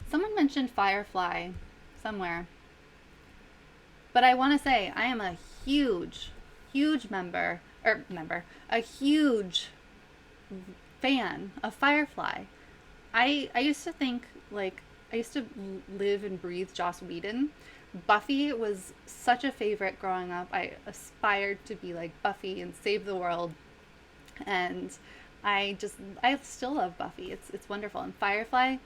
Someone mentioned Firefly somewhere, but I want to say I am a huge a huge fan of Firefly. I used to think, like, I used to live and breathe Joss Whedon. Buffy was such a favorite growing up. I aspired to be like Buffy and save the world. And I still love Buffy. It's wonderful. And Firefly,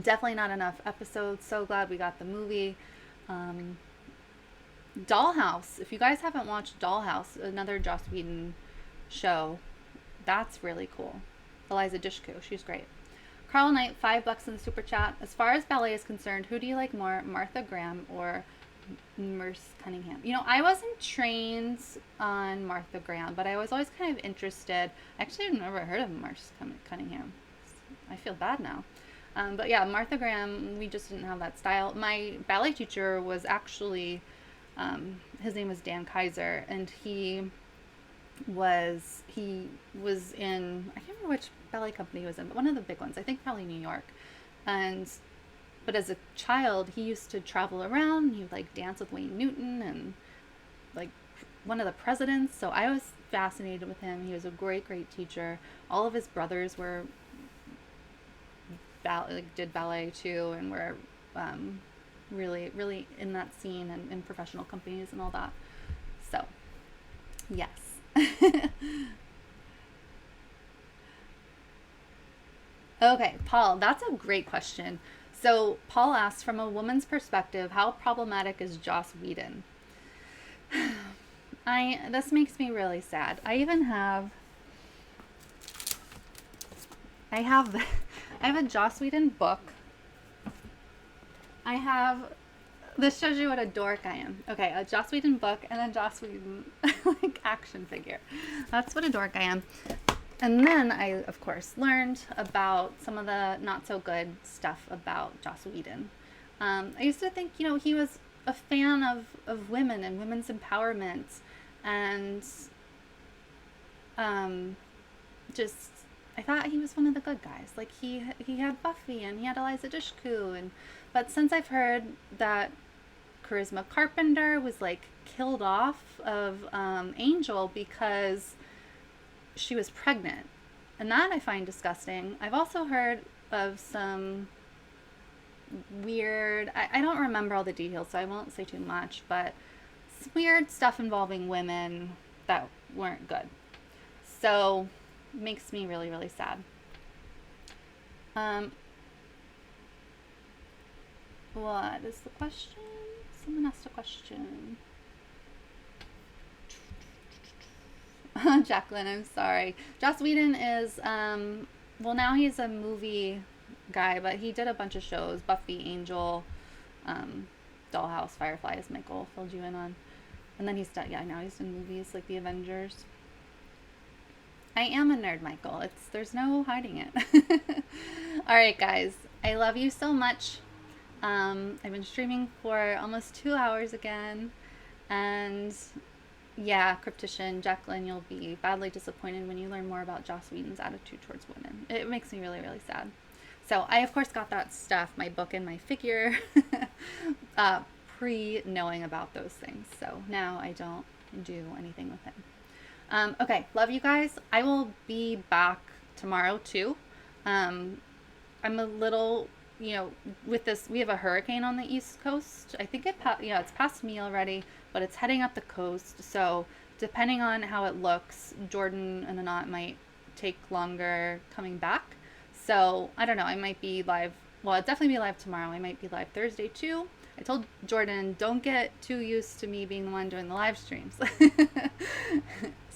definitely not enough episodes. So glad we got the movie. Dollhouse. If you guys haven't watched Dollhouse, another Joss Whedon show, that's really cool. Eliza Dushku, she's great. Carl Knight, $5 in the super chat. As far as ballet is concerned, who do you like more, Martha Graham or Merce Cunningham? You know, I wasn't trained on Martha Graham, but I was always kind of interested. Actually, I've never heard of Merce Cunningham. I feel bad now. But yeah, Martha Graham, we just didn't have that style. My ballet teacher was actually, his name was Dan Kaiser, and he was in, I can't remember which ballet company he was in, but one of the big ones, I think probably New York. But as a child, he used to travel around. He would like dance with Wayne Newton and like one of the presidents. So I was fascinated with him. He was a great teacher. All of his brothers were did ballet too, and were really in that scene and in professional companies and all that. So yes. Okay, Paul, that's a great question. So Paul asks, from a woman's perspective, how problematic is Joss Whedon? This makes me really sad. I have a Joss Whedon book. This shows you what a dork I am. Okay, a Joss Whedon book and a Joss Whedon like action figure. That's what a dork I am. And then I, of course, learned about some of the not so good stuff about Joss Whedon. I used to think, he was a fan of women and women's empowerment, and I thought he was one of the good guys. Like he had Buffy and he had Eliza Dushku, but since I've heard that Charisma Carpenter was like killed off of Angel because she was pregnant, and that I find disgusting. I've also heard of some weird, I don't remember all the details, so I won't say too much, but some weird stuff involving women that weren't good. So makes me really, really sad. What is the question? Someone asked a question. Jacqueline, I'm sorry. Joss Whedon is, well, now he's a movie guy, but he did a bunch of shows. Buffy, Angel, Dollhouse, Firefly, as Michael filled you in on. And then now he's in movies like The Avengers. I am a nerd, Michael. There's no hiding it. All right, guys. I love you so much. I've been streaming for almost 2 hours again. And yeah, Cryptician, Jacqueline, you'll be badly disappointed when you learn more about Joss Whedon's attitude towards women. It makes me really, really sad. So I, of course, got that stuff, my book and my figure, pre-knowing about those things. So now I don't do anything with him. Okay, love you guys. I will be back tomorrow too. I'm a little, with this, we have a hurricane on the East Coast. I think it's past me already, but it's heading up the coast. So depending on how it looks, Jordan and Anat might take longer coming back. So I don't know. I might be live. Well, I'll definitely be live tomorrow. I might be live Thursday too. I told Jordan, don't get too used to me being the one doing the live streams.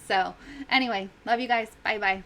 So anyway, love you guys. Bye bye.